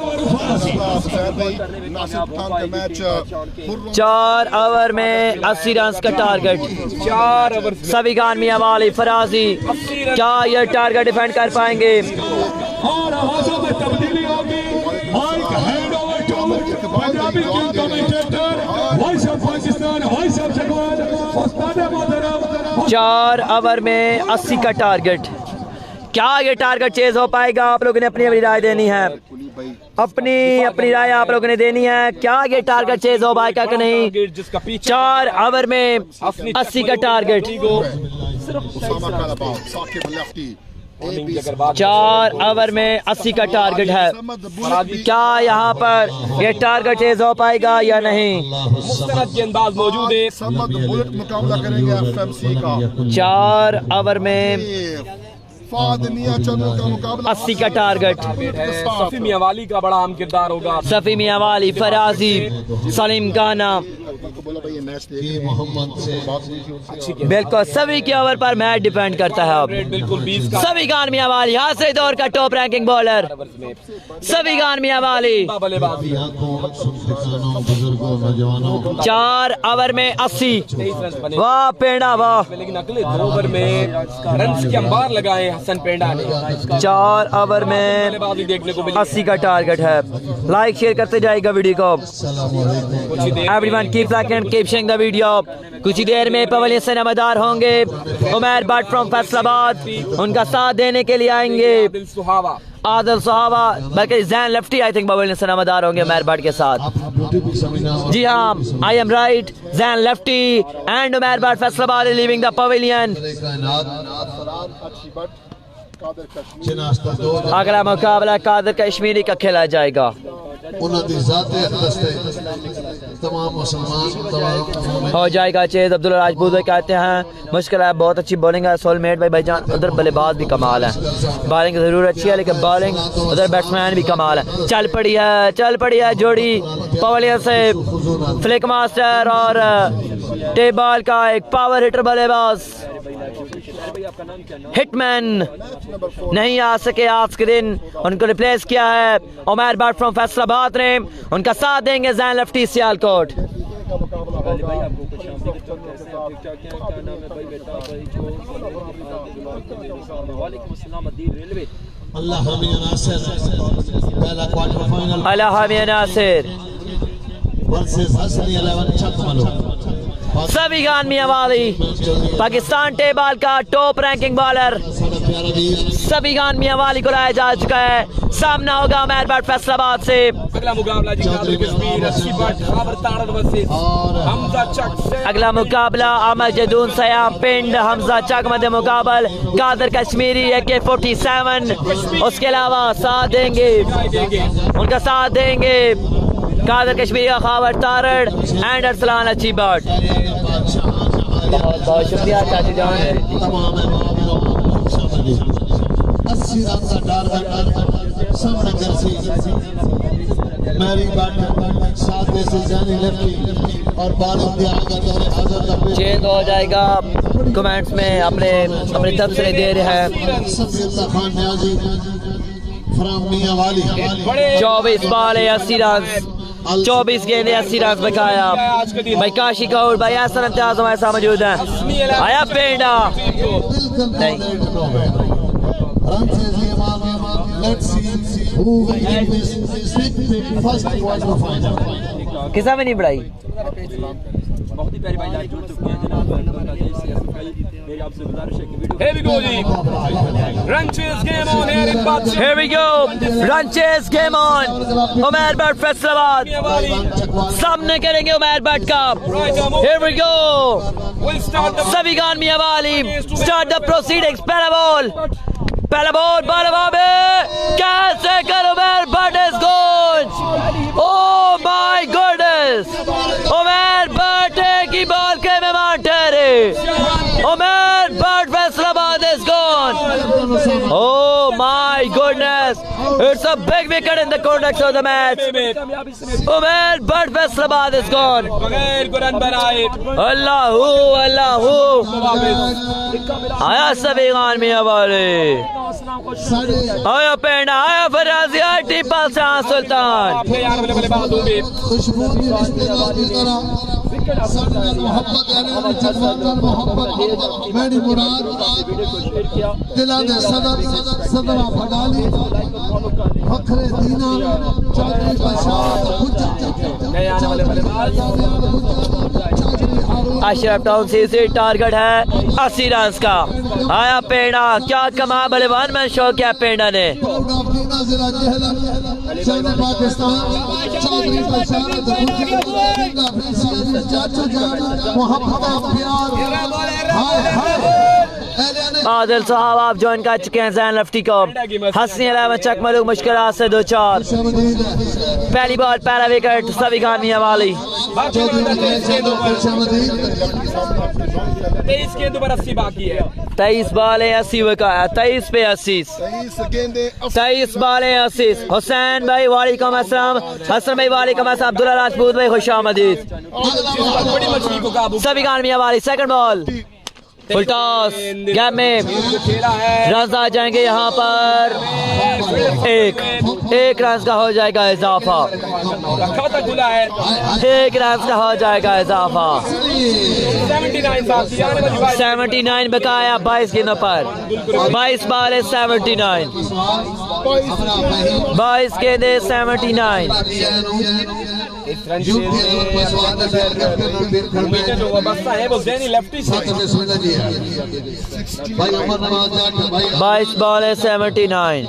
4 ओवर में 80 रन का टारगेट। 4 ओवर सभी खान मियां वाली फराजी क्या ये टारगेट डिफेंड कर पाएंगे? और आवाजों में तब्दीली होगी। Mic hand over to Punjabi king commentator voice of Pakistan voice of Jagwan उस्ताद मोहतरम। 4 ओवर में 80 का टारगेट। क्या ये टारगेट चेज हो पाएगा? आप लोगों ने अपनी अपनी राय देनी है। अपनी राय आप लोगों ने देनी है। क्या ये टारगेट चेज हो पाएगा कि नहीं? 4 ओवर में 80 का टारगेट। 4 ओवर में 80 का टारगेट है। क्या यहाँ पर ये टारगेट चेज हो पाएगा या नहीं? गेंदबाज मौजूद है। मुकाबला करेंगे FMC का। 4 ओवर में 80 का टारगेट। सफी मियांवाली का बड़ा अहम किरदार होगा। सफी मियांवाली, फराजी, सलीम खाना, बिल्कुल सभी के ओवर पर मैच डिपेंड करता है। अब बिल्कुल 20 का सभी खान मियांवाली आखिरी दौर का टॉप रैंकिंग बॉलर सभी खान मियांवाली। 4 ओवर में 80। वाह पेड़ा वाह। लेकिन अगले 2 ओवर में रन्स के अंबार लगाए हसन पेंडा ने 4 ओवर में बल्लेबाजी देखने को मिली। 80 का टारगेट है। लाइक शेयर करते जाएगा वीडियो को। कुछ ही देर everyone keep like and keep sharing the video. कुछ ही देर में पवेलियन से नमदार होंगे उमैर भट्ट फ्रॉम फैसलाबाद, उनका साथ देने के लिए आएंगे दिल सुहावा आदिल सुहावा, बल्कि Jain lefty I think pavilion से नमदार होंगे उमैर भट्ट के साथ। जी हाँ, I am right, Jain lefty and Umair Bhatt Faisalabad leaving the pavilion. अगला मुकाबला कादर कश्मीरी का खेला जाएगा। हो जाएगा चेज अब्दुल्ला राजपूत भाई कहते हैं मुश्किल है, बहुत अच्छी बॉलिंग है सोलमेट भाईजान, उधर बल्लेबाज भी कमाल है, बॉलिंग जरूर अच्छी है लेकिन बॉलिंग उधर बैट्समैन भी कमाल है। चल पड़ी है जोड़ी पवेलियन से फ्लिक मास्टर और टेबल का एक पावर हिटर बल्लेबाज हिटमैन नहीं आ सके आज के दिन, उनको रिप्लेस किया है उमैर भट्ट फ्रॉम फैसलाबाद ने, उनका साथ देंगे जैन लेफ्टी सियालकोट। अल्लाह नासिर सभी खान मियां वाली पाकिस्तान टेबल का टॉप रैंकिंग बॉलर सभी खान मियां वाली को लाया जा चुका है। सामना होगा उमैर भट्ट फैसलाबाद से। अगला मुकाबला जी कादर कश्मीर 80 बट खबर ताड़द वर्सेस हमजा चक से। अगला मुकाबला अहमद जदून सयाम पिंड हमजा चक मध्य मुकाबल कादर कश्मीरी AK-47, उसके अलावा साथ देंगे उनका साथ देंगे कादर कश्मीरी का खाबर तारड़ एंड अरसलान अच्छी बाट। बहुत बहुत शुक्रिया चाची जान। चेंज हो जाएगा कमेंट्स में अपने तरफ से दे रहे हैं 24 बॉल 80 रन 24 गेंदे 80 रन बकाया। भाई काशी कौर भाई एहसन इम्तियाज हमारे साथ मौजूद है। आया पेंडा नहीं किसा में नहीं बढ़ाई। बहुत ही प्यारी भाई जुड़ चुके हैं जनाब, मेरी आपसे गुजारिश है कि वीडियो Here we go जी, run chase game on here in Batshe. Here we go, run chase game on. Umair Bhatt Faisalabad सामने करेंगे उमैर भट्ट का। Here we go, We'll start the सभी खान मियां वाली start the proceedings। पहला बॉल बालवा में कैसे कर Umair Bhatt is gone। Oh my goodness, Umair Bhatt की बॉल के मेहमान ठहरे। Umair Bhatt Faisalabad is gone। Oh my goodness, it's a big wicket in the context of the match। Umair Bhatt Faisalabad is gone। बगैर को रन बनाए अल्लाहू अल्लाहू आया सभी खान मियां वाले, आया पेंडा, आया फराजी, आया टीपा शाह सुल्तान। अशरफ टाउन से टारगेट है 80 रन का। आया पेंडा, क्या कमा बड़े वन मैन शो किया पेंडा ने। आदिल साहब आप ज्वाइन कर चुके हैं जैन लेफ्टी को। हसनी अलावा चक मलूक मुश्किल से 2-4। पहली बॉल पहला विकेट सभी खान मियां वाली। 23 गेंदों पर 80 बाकी है। 23 बॉल 80 विकेट, 23 पे 80, 23 बॉल 80। हुसैन भाई वालेकुम अस्सलाम, हसन भाई वालेकुम अस्सलाम, अब्दुल्ला राजपूत भाई खुशामदीद। बड़ी मछली को काबू सभी खान मियां वाली। Second ball full toss gap में रन आ जाएंगे यहाँ पर। 1 रन का हो जाएगा इजाफा, खाता खुला है। 1 रन का हो जाएगा इजाफा। 79 साहब, आने वाली बात 79 बकाया 22 गेंदों पर, 22 बॉल है 79, 22 गेंदे 79। इस रन चेज में जो वाबस्ता है वो ज़ैनी लेफ्टी से। 22 बॉल है 79,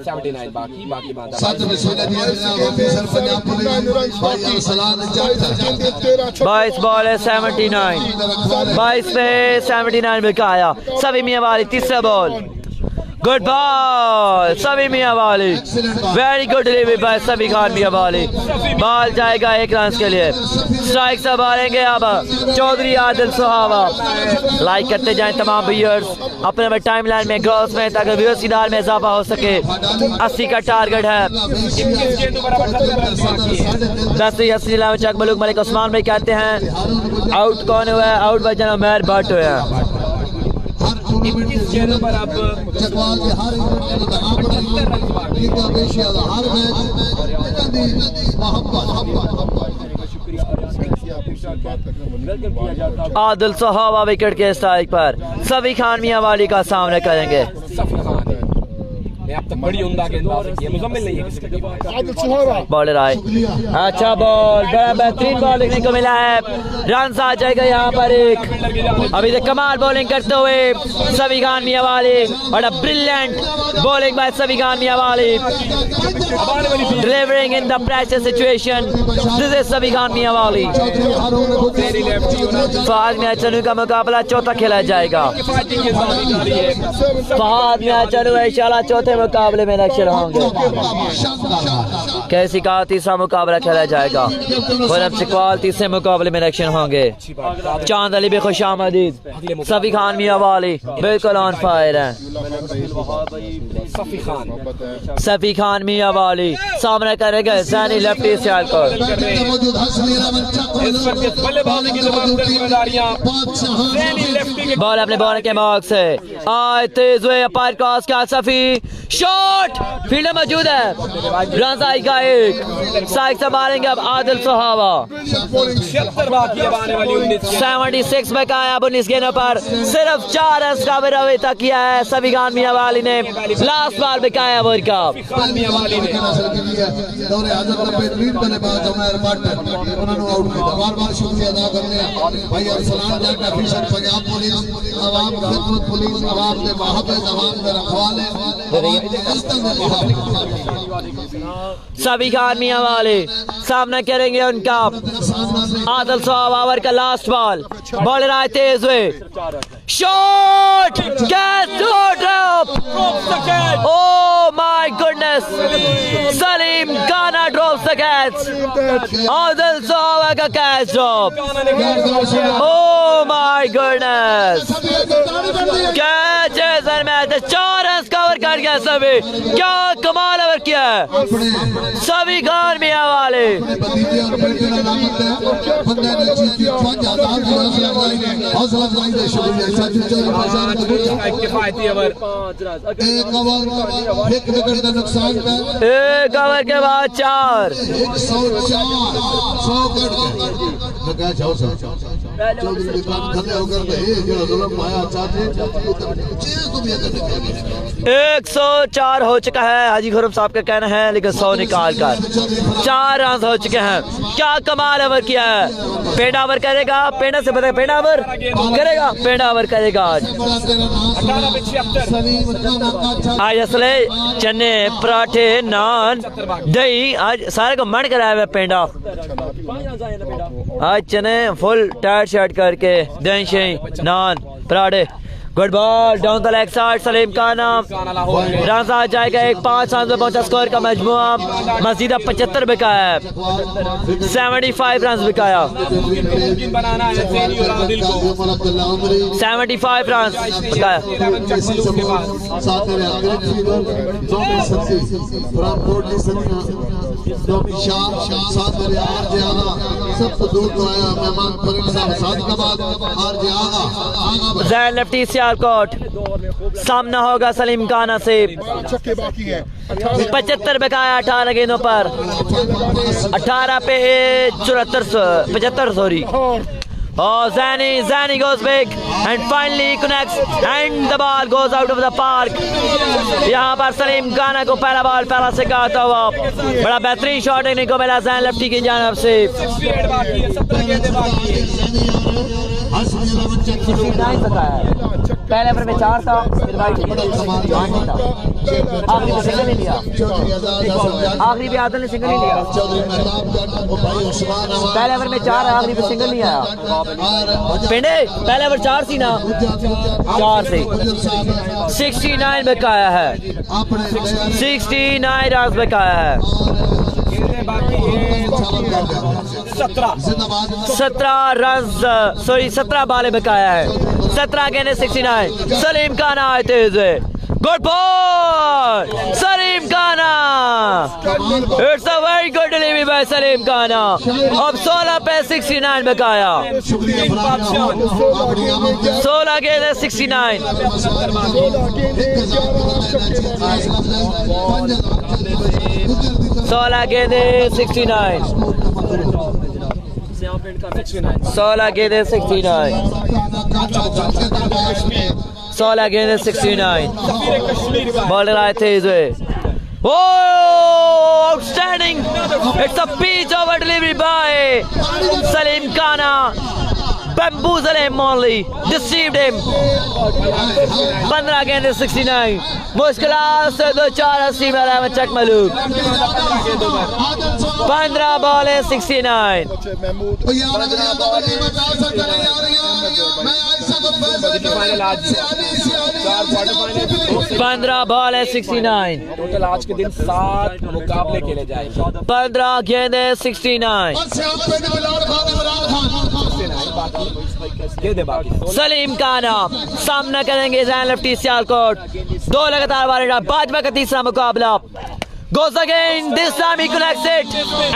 79 बाकी बात 22 बॉल है 79, 22 पे 79 बकाया। सभी मियां वाली तीसरा बॉल, गुड बॉल सभी मियां वाली, वेरी गुड डिलीवरी बाय सभी खान मियां वाली। बॉल जाएगा 1 रन के लिए। स्ट्राइक से मारेंगे अब चौधरी आदिल सुहावा। लाइक करते जाएं तमाम व्यूअर्स अपने अपने टाइम लाइन में ग्रॉस में, ताकि व्यूअर्स की दाल में इजाफा हो सके। 80 का टारगेट है। 10 चक मलूक मलिक उस्मान भाई कहते हैं आउट कौन हुआ है? आउट बाय जनाब मेहर भट्ट हुए हैं। 21 गेंदों पर अब आदिल सुहावा विकेट के स्ट्राइक पर सभी खान मियां वाली का सामने करेंगे। अब तक बड़ी उम्दा गेंदबाजी की है, मुजम्मिल नहीं है किसी की। बॉलर आए, अच्छा बॉल, बड़ा बेहतरीन बॉल देखने को मिला है। रन आ जाएगा यहाँ पर एक। अभी तक कमाल बॉलिंग करते हुए सभी खान मियां वाली, बड़ा ब्रिलियंट बॉलिंग बाय सभी खान मियां वाली, delivering in the pressure situation. This is सभी खान मियां वाली। फहाद मियां चनू का मुकाबला चौथा खेला जाएगा। फहाद मियां चनू इंशाल्लाह चौथे मुकाबले में नक्शल होंगे। कैसी का तीसरा मुकाबला खेला जाएगा। खुरम सिकवाल तीसरे मुकाबले में नक्शल होंगे। चांद अली भी खुशामदीद। सफी खान मियां वाली बिल्कुल ऑन फायर हैं। सफी खान मियां वाली सामने करेंगे ज़ैनी लेफ्टी सियालकोट। बॉल अपने बॉल के मार्क से आए तेज हुए अपार क्रॉस का सफी शॉट फील्ड मौजूद है। रन आएगा 1। साइड से मारेंगे अब आदिल सुहावा। 76 बकाया 19 गेंदों पर सिर्फ 4 रन का विरोधिता किया है सभी खान मियां वाली ने। लास्ट बार बकाया वर्ल्ड कप। सभी खान मियां वाले सामना करेंगे उनका आदिल सुहावा। ओवर का लास्ट बॉल, बॉलर आए तेज हुए, shot catch drop. Oh my goodness, Salim गाना drops the catch. Adil Suhawa का catch drop. Oh my goodness, catch है मैच 4 रन कवर कर गया सभी। क्या कमाल ओवर किया है सभी खान मियां वाले। एक ओवर के बाद 4। एक 104 हो चुका है हाजी खुरम साहब का कहना है, लेकिन 100 निकाल कर 4 रन हो चुके हैं। क्या कमाल ओवर किया है। पेंडा ओवर करेगा, पेंडा से पता पेंडा ओवर करेगा, पेंडा ओवर करेगा आज असले चने पराठे नान दही आज सारे को मन कराया हुआ पेंडा। आज चने फुल टाइट शर्ट करके दही शही नान पराठे। Good ball down the leg side, Salim का नाम। रन आ जाएगा 5 रन में पहुंचा। स्कोर का मजमुआ मजीदा 75 बिकाया है। 75 रन बिकाया। 75 रन बिकाया। जैन लेफ्टी सियालकोट सामना होगा सलीम खाना से। 75 बकाया 18 गेंदों पर, 18 पे 75 sorry. Oh, Zani goes big and finally connects and the ball goes out of the park. यहाँ पर सलीम खाना को पहला बॉल पहला से गाता हुआ बड़ा बेहतरीन शॉट देखने को मिला जैन लेफ्टी की जानब से। 69 बताया है, पहले ओवर में 4 था, फिर आखिरी में सिंगल नहीं लिया, आखिरी में आदल ने सिंगल नहीं लिया। पहले ओवर में 4 है, आखिरी में सिंगल नहीं आया। पिंडे पहले ओवर 4 थी ना, 4 से 69 बकाया है, 69 रन बकाया है। 17 रन सॉरी 17 बाले बकाया है, 17 गेंदे 69। सलीम खाना आए तेज है, गुड बॉल सलीम खाना, it's a very good delivery by Salim खाना। अब 16 पे 69 बकाया, 16 गेंदे 69। 16 गेंदे 69, 16 गेंदे 69, 16 गेंदे 69। बॉलर आए थे इसे, oh outstanding, it's a piece of a delivery by Salim Khana, bamboozled him only, deceived him। 15 गेंदे 69, मुश्किलात से 2-4 अस्सी में रहा चक मलूक। 15 बॉल 69। 15 बॉल 69। टोटल आज के दिन 7 मुकाबले खेले जाएंगे। 15 गेंदे 69। सलीम खाना सामना करेंगे जैन लेफ्टी सियालकोट। 2 लगातार वाले, 5वां का तीसरा मुकाबला। Goes again, this time he connects it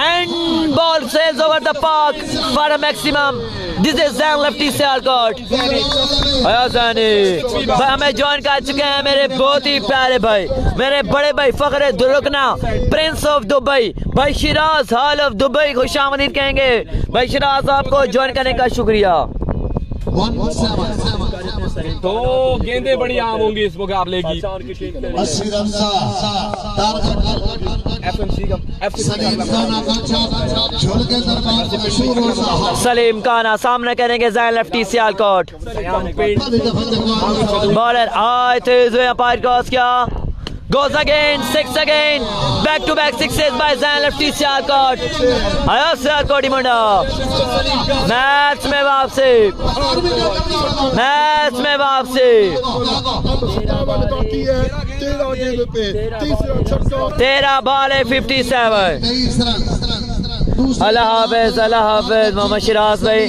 and ball sails over the park for a maximum. This is Zan lefty Sialkot. Zani भाई हमें ज्वाइन कर चुके हैं मेरे बहुत ही प्यारे भाई, मेरे बड़े भाई फखरे दुरुकना, प्रिंस ऑफ दुबई, भाई शिराज हॉल ऑफ दुबई खुशामदीद कहेंगे। भाई शिराज आपको ज्वाइन करने का शुक्रिया। तो गेंदे बड़ी आम होंगी इस मुकाबले की। सलीम खाना सामने करेंगे जैन लेफ्टी सियालकोट। बॉलर आए थे अंपायर क्रॉस किया। Goes again, 6 again, back to back sixes by Zan lefty Sialkot। आया सियालकोट मुंडा, मैच में वापसी, मैच में वापसी। 13 बॉल 57। अल्लाह हाफिज, अल्लाह हाफिज मोहम्मद शिराज भाई,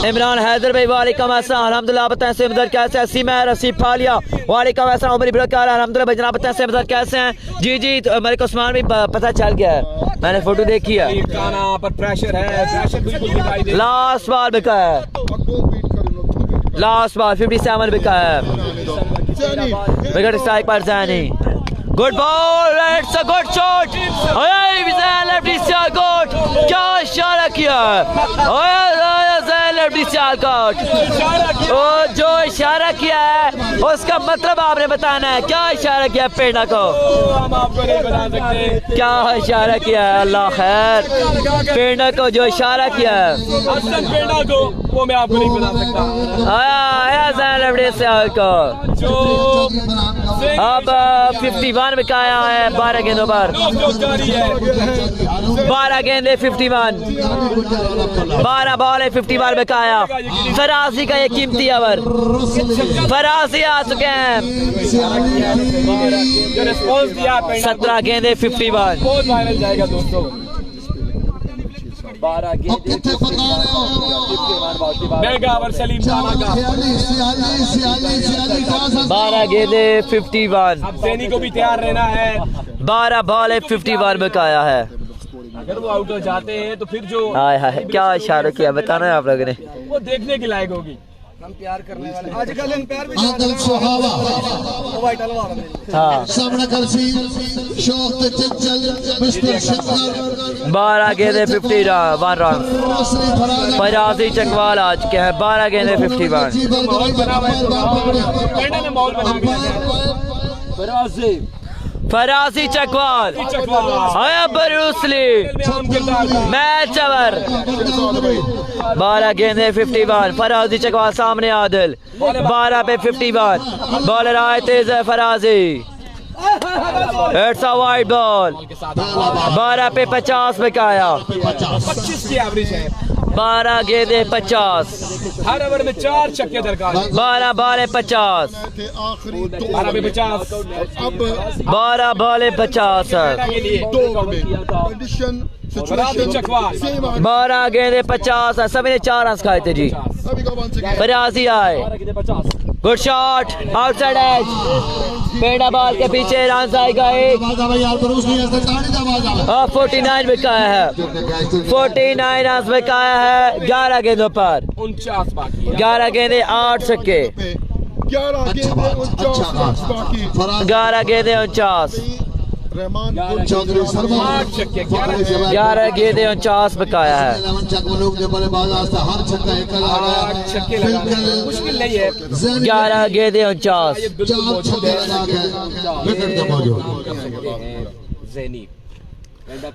इमरान हैदर भाई वालेकुम अस्सलाम, अल्हम्दुलिल्लाह। बताएं सिमदर कैसे हैं? सीमर रसीफ फालिया वालेकुम अस्सलाम। उमर इब्राहिम अल्हम्दुलिल्लाह भाई जनाब। बताएं सिमदर कैसे हैं? जी जी मेरे को उस्मान भी पता चल गया है, मैंने फोटो देखी है। पर प्रेशर है, प्रेशर बिल्कुल दिखाई दे। लास्ट बॉल बिका है, लास्ट बॉल 57 बिका है। विकेट स्ट्राइक पर जानी। Good ball, it's a good shot. Lefty Sialkot, क्या इशारा किया है लेफ्टी सियालकोट, जो इशारा किया है उसका मतलब आपने बताना है। क्या इशारा किया पेड़ा को? हम आपको नहीं बता सकते क्या इशारा किया है? अल्लाह खैर, पेड़ा को जो इशारा किया है असल पेड़ा को वो मैं आपको नहीं बता सकता। लेफ्टी सियालकोट जो अब 51 बिकाया है 12 गेंदों पर। 12 गेंदे 51, 12 बॉल 51 बिकाया। फराजी का ये कीमती ओवर, फराजी आ चुके हैं। 17 गेंदे 51। बहुत वायरल जाएगा दोस्तों। 12 गेंद बेगावर सलीम खाना का 12 गेंदे 51। अब सैनी को भी तैयार रहना है। 12 बॉल 51 बकाया है। अगर वो आउट हो जाते हैं तो फिर जो हाय हाय क्या इशारा किया बताना है आप लोगों ने। वो देखने के लायक होगी। आदिल सुहावा हाँ सामना करसी शौक चंचल मिस्टर शंकर 12 गेंदे 51 रन। फराजी चकवाल आ चुके हैं 12 गेंदे 51। फराजी चकवाल आया बरूसली मैच ओवर। 12 गेंदे 51। फराजी चकवाल सामने आदिल 12 पे 51। बॉलर आए तेज है फराजी। इट्स अ वाइड बॉल 12 पे 50 बकाया। 25 की एवरेज है। 12 गेंदे 50। हर ओवर में 4 छक्के दरकार। 12 बॉले 50। थे आखिरी 12 पे 50। अब 12 बॉले 50 सर। 2 ओवर में कंडीशन चकवाल 12 गेंदे 50 है। सभी ने 4 रन खाए थे जी। अभी का बन सके फराजी आए। Good shot outside edge. Peda ball के पीछे रन आएगा एक। 49 बकाया है। 49 रन बकाया है 11 गेंदों पर। 49 बाकी है। 11 गेंदे 8 छक्के। 11 गेंदें 49 बाकी। 11 गेंदे 49। रहमान चौधरी 8 छक्के 11 गेंदे 49 बकाया है। 8 छक्के लगाने मुश्किल नहीं है। 11 गेंदे 49। ज़ैनी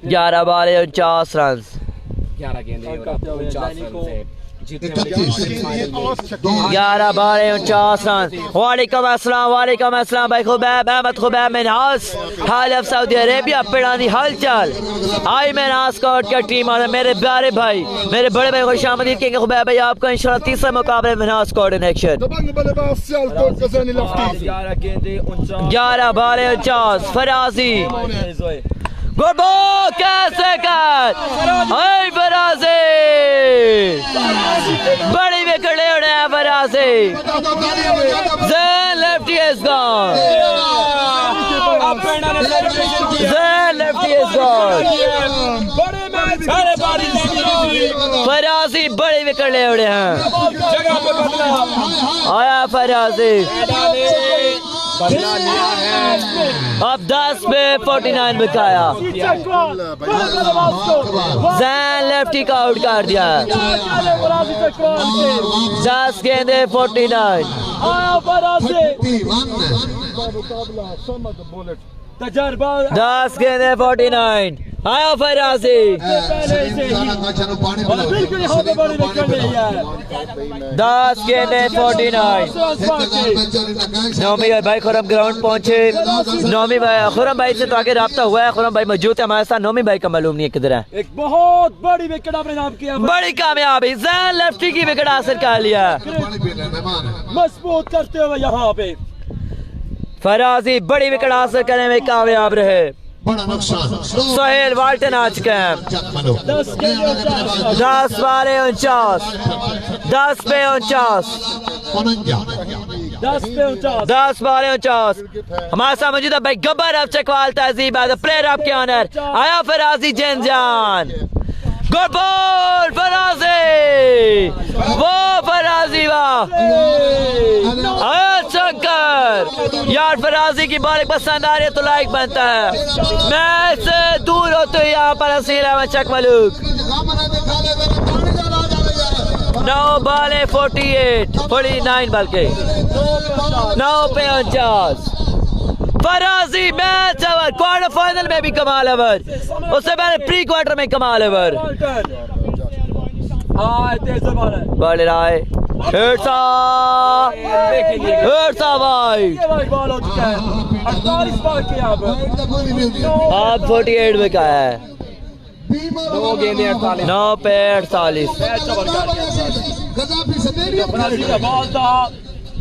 11 बॉल 49 रन। 11 गेंदें और 49 रन से जीतने 11 बॉल 49 रन। वालेकुम अस्सलाम भाई Khubaib Ahmad Khubaib Minhas hall of Saudi Arabia पिड़ानी हलचल आई मिनहास स्क्वाड का टीम और मेरे प्यारे भाई मेरे बड़े भाई खुशामदीद कहेंगे खुबैब भाई आपको इंशाल्लाह तीसरा मुकाबले में Minhas squad in action. 11 ball 49। Farazi good ball कैसे कर हाय फराजी बड़ी विकेट ले उड़े हैं Farazi. Lefty is gone. Lefty is gone. Farazi बड़ी विकेट ले उड़े हैं। आया फराजी अब 10 पे 49 बकाया। जैन लेफ्टी का आउट कर दिया। 10 गेंदे 49। 10 गेंदे 49। आया फराजी 10 गेंदे 49। नौमी भाई खुरम ग्राउंड पहुंचे। नौमी भाई खुरम भाई से तो आगे रब्ता हुआ है। खुरम भाई मौजूद है हमारे साथ। नौमी भाई का मालूम नहीं है किधर है। एक बहुत बड़ी विकेट आपने नाम किया। बड़ी कामयाबी जैन लेफ्टी की विकेट हासिल कर लिया। मजबूत करते हुए यहाँ पे फराजी बड़ी विकेट हासिल करने में कामयाब रहे। बड़ा नुकसान सोहेल वाल्टन आ चुके हैं। 10 बॉल 49। 10 पे 49। 10 बॉल 49। हमारे साथ मौजूद है भाई गब्बर अब चकवाल तहजीब है प्लेयर ऑफ के ऑनर आया फराजी जैनजान। गुड बॉल फराजी वो फराजी वाह आया चक्कर यार। फराजी की बॉलिंग पसंद आ रही है तो लाइक बनता है। मैच से दूर होते हुए यहाँ पर हसील अहमद चक मलूक 9 बॉल 49 बल्कि 9 पे 49। फराजी मैच ओवर। क्वार्टर फाइनल में भी कमाल ओवर। उससे पहले प्री क्वार्टर में कमाल ओवर। बॉलर आए भाई अब 48 में क्या है। 2 गेंदें 48। 9 पे 48।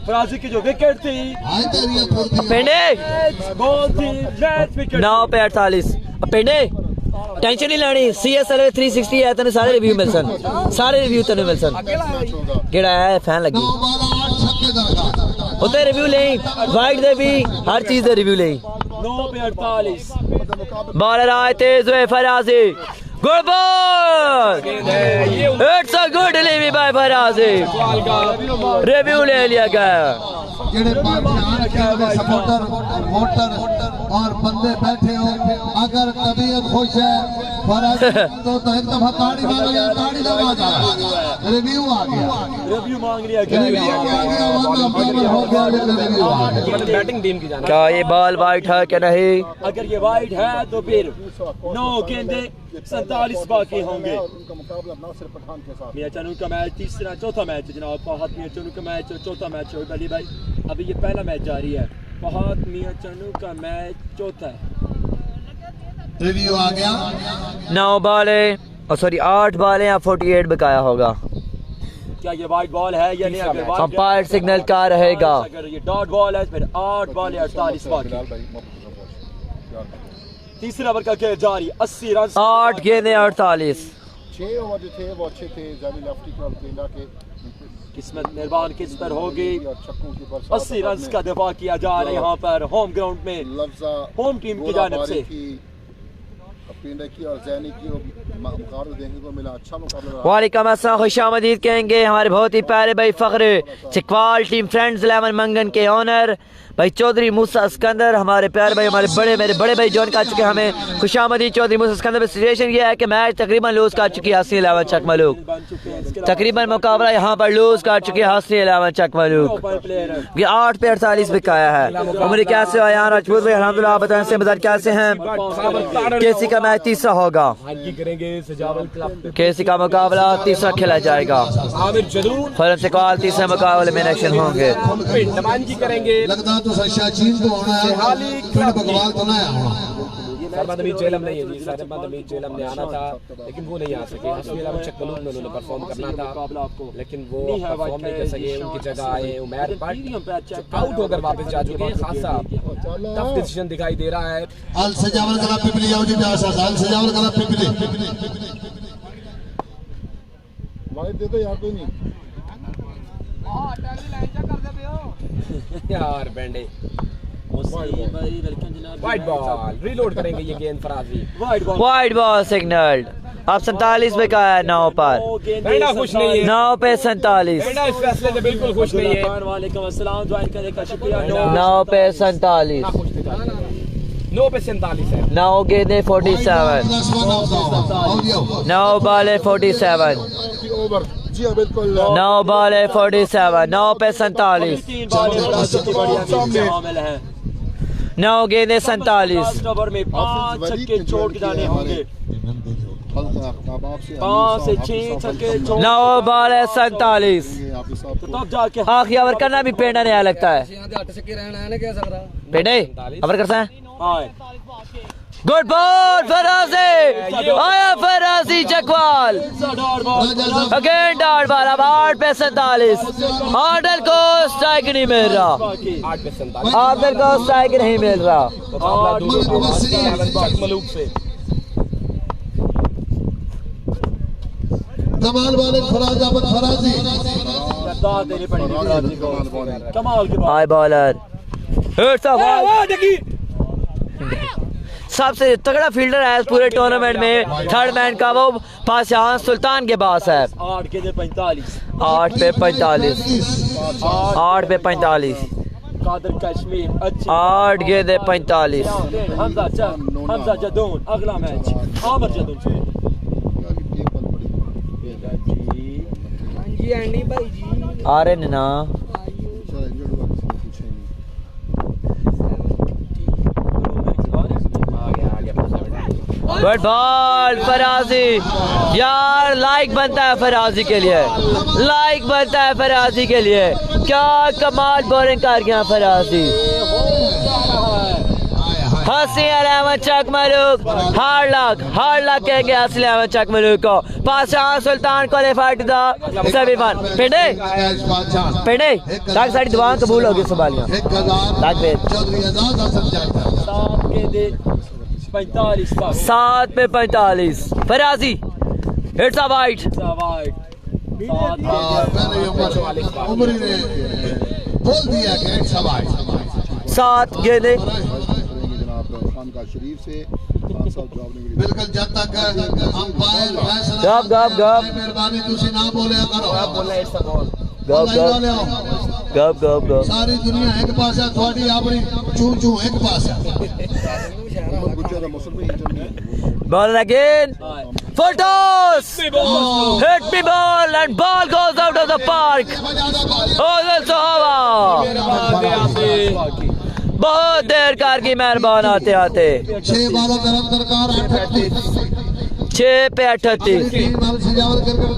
फराजी की जो विकेट थी पेंडे बॉल थी मैच विकेट 9 पे 48। पेंडे टेंशन नहीं लेनी CSL 360 है तेन सारे रिव्यू मिल सन सारे रिव्यू तेन मिल सन केड़ा है फैन लगी उते रिव्यू लें वाइड दे भी हर चीज दे रिव्यू लें 9 पे 48 बॉलर आए तेज हुए Farazi good ball it's a good delivery by Farazi review ले लिया गया सपोर्टर वोटर और बंदे बैठे हो अगर तबीयत खुश है तो एक दफा ताड़ी मारो ताड़ी दबा जाए रिव्यू आ गया रिव्यू मांग लिया बैटिंग टीम की जाना। क्या ये बॉल वाइट है क्या नहीं अगर ये वाइड है तो फिर 9 गेंदे 47 बाकी होंगे। उनका मुकाबला नासिर पठान के साथ। मियां चानू का मैच तीसरा चौथा मैच जनाब फहद मियां चानू का मैच चौथा मैच है अली भाई अभी ये पहला मैच जारी है फहद मियां चानू का मैच चौथा है। रिव्यू आ गया 9 बॉलें सॉरी 8 बॉलें या 48 बकाया होगा क्या ये वाइड बॉल है या नहीं अगर वाइड अंपायर सिग्नल क्या रहेगा अगर ये डॉट बॉल है फिर 8 बॉल 48 बाकी तीसरा ओवर का खेल जारी 80 रन 8 गेंदें 48 6 ओवर जो थे वो अच्छे थे जानी लेफ्टी क्रॉस के किस्मत मेहरबान किस पर होगी और छक्कों की बरसात 80 रन का दफा किया जा रहा है यहाँ पर होम ग्राउंड में लफ्जा होम टीम की जानिब से पिंडे की और जैनी की मुकाबला देखने को मिला अच्छा मुकाबला वालेकुम अस्सलाम खुशामदीद कहेंगे हमारे बहुत ही प्यारे भाई फख्र चकवाल टीम फ्रेंड्स 11 मंगन के ऑनर भाई चौधरी मूसा सिकंदर हमारे प्यारे भाई हमारे मेरे बड़े भाई जॉइन कर चुके हैं हमें खुशामदीद चौधरी मूसा सिकंदर में सिचुएशन ये है कि मैच तकरीबन लूज कर चुकी है हसन 11 चक मलूक तकरीबन मुकाबला यहाँ पर लूज कर चुकी है हसन 11 चक मलूक ये 8 पे 48 बिकाया है उम्र कैसे हो यहाँ राजपूत भाई अल्हम्दुलिल्लाह आप बताएं से मजाक कैसे हैं केसी का मैच तीसरा होगा केसी का मुकाबला तीसरा खेला जाएगा फरन चकवाल तीसरे मुकाबले में एक्शन होंगे लगता तो शाचीन तो होना है फिर भगवान तो ना आना सरबंदमी जेलम नहीं है जी सरबंदमी जेलम ने आना था लेकिन वो नहीं आ सके हसन चकलून में उन्होंने परफॉर्म करना था लेकिन वो परफॉर्म नहीं कर सके उनकी जगह आए उमर बट आउट होकर वापस जा चुके हैं खासा टफ डिसीजन दिखाई दे रहा है अल सजावल कला पिपली आओ जी प्यार साथ अल सजावल कला पिपली वाइड दे दो यार कोई नहीं यार बैंडे वाइड बॉल रीलोड करेंगे ये गेंद फराजी वाइड बॉल सिग्नल अब 47 पे का है 9 पर बेंडा खुश नहीं है 9 पे 47 बेंडा इस फैसले से बिल्कुल खुश नहीं है वालेकुम अस्सलाम ज्वाइन करने का शुक्रिया 9 पे 47 9 पे 47 है 9 गेंदें 47 9 बॉलें 47 ओवर जी हां बिल्कुल 9 बॉलें 47 9 पे 47 9 गेंदें 47 ओवर में 5 छक्के छोड़ के जाने होंगे 5 से 6 छक्के छोड़ 9 बॉलें 47 तो तब जाके आखिरी ओवर करना भी पेंडा नया लगता है पेंडे ओवर करता है गुड बॉल फराजी आया फराजी चकवाल अगेन डॉट बॉल अब 8 पे 47 आदल को स्ट्राइक नहीं मिल रहा आदल को स्ट्राइक नहीं मिल रहा मलूक से कमाल वाले फराज अहमद फराजी दाद देनी पड़ेगी फराजी को कमाल की हाई बॉलर हिट्स अ सबसे तगड़ा फील्डर है इस पूरे टूर्नामेंट में थर्ड मैन का वो पाशाह सुल्तान के पास है 8 के 45 8 पे 45 8 पे 45 कादर कश्मीर अच्छी 8 गेंदे 45 हमजा जदून अगला मैच आमर जदून से जी एंडी भाई जी आ रहे ने ना गुड बॉल फराजी यार लाइक बनता है फराजी के लिए लाइक बनता है फराजी के लिए क्या कमाल बॉलिंग कर गया फराजी हसन अहमद चक मलूक हार्ड लक कहेंगे हसन अहमद चक मलूक को पाशाह सुल्तान क्वालिफाइड द सेमीफाइनल पेंडे ताकि सारी दुआएं कबूल होगी सुबालियां ताकि 7 के दे 45 7 पे 45 फराजी इट्स अ वाइट वाइट पहले उमरी ने बोल दिया कि एक सवाल 7 गेंदे जनाब खानका शरीफ से खान साहब जवाब नहीं मिली। बिल्कुल जब तक अंपायर फैसला गप मेहरबानी तुसी ना बोलिया करो गप सारी दुनिया एक पास है थोड़ी अपनी चू चू एक पास है मोहम्मद गुज्जर है मुसलमान ही चल रहा है। ball again full toss hit me ball and ball goes out of the park Adil Sahaba बहुत देर कार की मेहरबान आते आते 6 बालों का रन दरकार 6 पे 38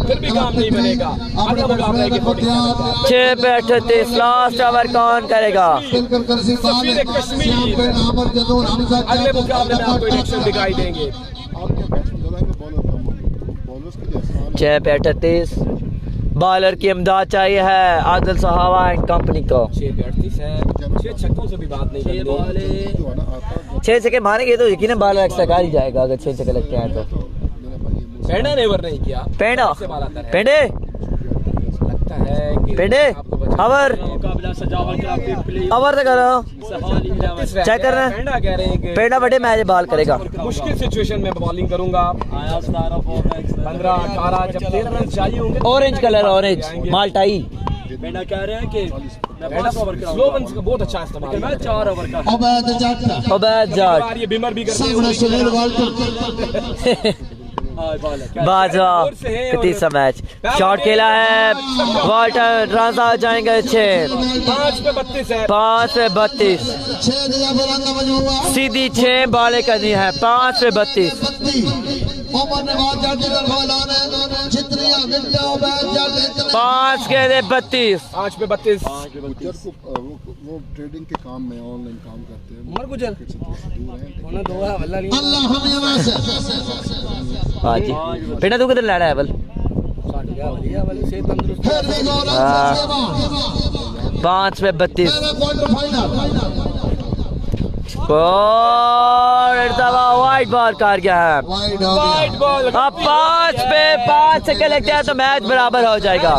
फिर भी काम नहीं बनेगा। अगला मुकाबला है कि 6 पे 38 लास्ट ओवर कौन करेगा सफीर कश्मीर अगले मुकाबले में आपको इलेक्शन दिखाई देंगे। आपके बैट्समैन लगाएंगे बॉलर कम होंगे बॉलर्स के लिए आसान 6 पे 38 बॉलर की इमदाद चाहिए है आदिल सहावा एंड कंपनी को 6 पे 38 है 6 छक्कों से भी बात नहीं बनती। जो है ना आता 6 छक्के मारेंगे तो यकीनन बॉलर एक्स्ट्रा कर ही जाएगा अगर 6 छक्के लगते हैं तो मेरा भाई ये पेंडा ने ओवर नहीं किया। पेंडा से बाल आता है। पेंडे लगता है कि पेंडे ओवर मुकाबला सजावट का प्ले ओवर तो करो सहाली चेक करना है। पेंडा कह रहे हैं कि पेंडा बड़े मैच बॉल करेगा मुश्किल सिचुएशन में बॉलिंग करूंगा। आया स्टार ऑफ 15 18 जब 13 रन चाहिए होंगे ऑरेंज कलर ऑरेंज माल्टाई मैंने कह रहे हैं कि मैं 5 ओवर का स्लो रन का बहुत अच्छा इस्तेमाल मैं 4 ओवर का अबैद जट उबैद जाट ये बीमर भी करते सामने सुनील वाल्टर बाजवा तीसरा मैच शॉट खेला है वाल्टर रन आ जाएंगे 6 5 पे 32 है 5 पे 32 6 बुलंद मजमुआ सीधी 6 बॉलें करनी है 5 पे 32 उमर नवाज जट की तरफ ऐलान है जितनी विकेट अबैद जट 5 के लिए 32 5 पे 32 गुज्जर को वो ट्रेडिंग के काम में ऑनलाइन काम करते हैं उमर गुजर दूर हैं अल्लाह हमें वासे हाँ जी बेटा तू किधर लड़ा है बल फिर भी गौरव 5 पे 32 क्वार्टर फाइनल वाइट बॉल कर गया है वाइड हो वाइट गया बॉल अब 5 पे 5 छक्के लगते हैं तो मैच बराबर हो जाएगा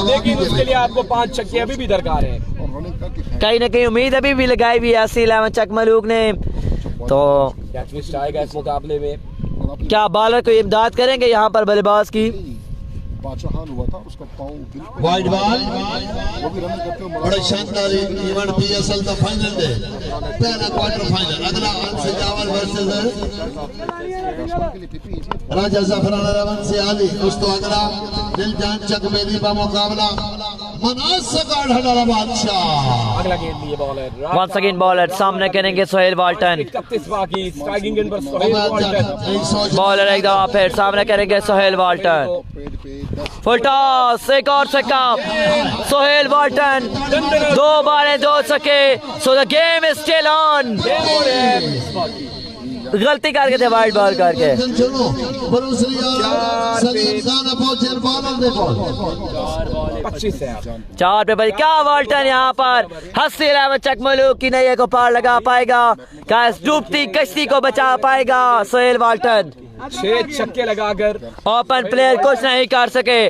लेकिन उसके लिए आपको 5 छक्के अभी भी दरकार है। और रनिंग करके कहीं ना कहीं उम्मीद अभी भी लगाई हुई है अस्सी 11 चक मलूक ने तो क्या ट्विस्ट आएगा इस मुकाबले में। क्या बॉलर को इमदाद करेंगे यहाँ पर बल्लेबाज की बादशाहान हुआ था उसका पाँव बिल्कुल वाइड बॉल वो भी रन करते हुए बड़े शानदार इवेंट पीएसएल का फाइनल है पहला क्वार्टर फाइनल अगला अंश जावल वर्सेस राजा जफरान रवन से आली उस तो अगला दिलजान चकमेली का मुकाबला मनाज से काढ़ा बादशाह अगला गेंद लिए बॉलर वंस अगेन बॉलर सामने करेंगे सोहेल वाल्टन 31 बाकी स्ट्राइकिंग एंड पर सोहेल वाल्टन बॉलर एक दफा फिर सामने करेंगे सोहेल वाल्टन पेड़ पे 10 फुल टॉस एक और छक्का सोहेल वाल्टन 2 बालें 2 छक्के so the game is still on गलती करके थे वाइट बॉल करके सुनो बरूसरिया सलीम खान पहुंचे बॉलर देखो 25 है आप 4 पे भाई क्या वाल्टन यहाँ पर हस्सी 11 चक मलूक की नैया को पार लगा पाएगा क्या इस डूबती कश्ती को बचा पाएगा सोहेल वाल्टन 6 छक्के लगाकर ओपन प्लेयर कुछ नहीं कर सके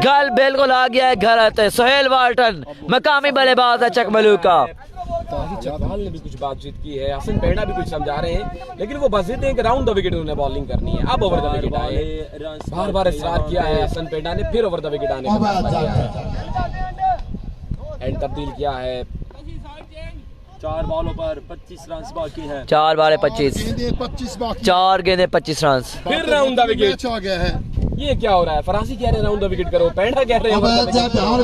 गल बिल्कुल आ गया है घर आते सोहेल वाल्टन मकामी बल्लेबाज है चक मलूक का चकवाल ने भी कुछ बातचीत की है हसन पेड़ा भी कुछ समझा रहे हैं लेकिन वो बस जिद है कि राउंड द विकेट उन्हें बॉलिंग करनी है अब ओवर द विकेट आए बार बार इसरार किया है हसन पेड़ा ने फिर ओवर द विकेट आने का एंड तब्दील किया है 4 बॉलों पर 25 रन बाकी हैं 4 बारे 25 गेंदें 25 बाकी 4 गेंदे 25 रन फिर राउंड द विकेट मैच आ गया है ये क्या हो रहा है फरासी कह रहे हैं राउंड द विकेट करो पेड़ा कह रहे हैं over the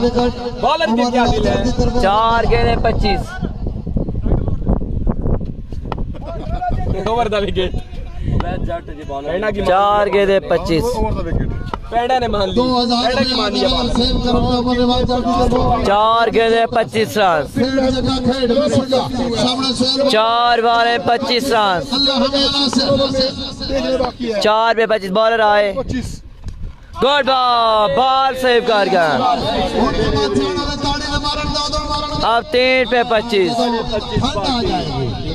wicket करो। बॉलर के क्या दिल है 4 गेंदे 25 over the wicket Vaid Jatt ji bowler Peda की 4 गेंदे 25 ओवर द विकेट पेड़ा ने मान ली पेड़ा की मान लिया बॉलर 4 गेंदे 25 रन 4 बारे 25 रन देखने बाकी है 4 पे 25 बॉलर आए 25 गुड बॉल सेव कर गया अब 3 पे 25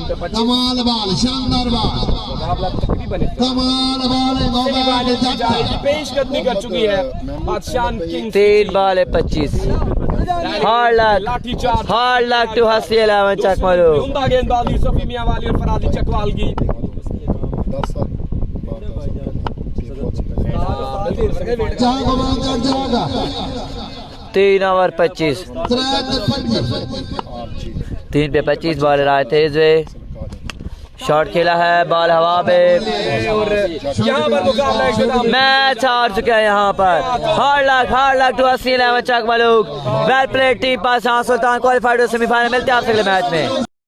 पे 25 कमाल बाल शानदार बाल मुकाबला तकरीबन कमाल बाल सेमीफाइनल की जाएगी पेशकदमी कर चुकी है बादशाह किंग 3 बॉल 25 लाठी चार्ज हार्ड लक टू हसी 11 चकमलूक। उम्दा गेंदबाजी सफी मियां वाली और फरादी चकवाल की 10 साल जागा मांगर जागा 3 ओवर 25 3 पे 25 बॉल राय तेज वे शॉट खेला है बॉल हवा पे और यहाँ पर मुकाबला इख्तिताम मैच हार चुके हैं यहाँ पर। हार्ड लक टू हसी 11 चकमलूक। वेल प्लेड टीम पास सुल्तान क्वालिफाइड सेमीफाइनल। मिलते हैं आपसे अगले मैच में।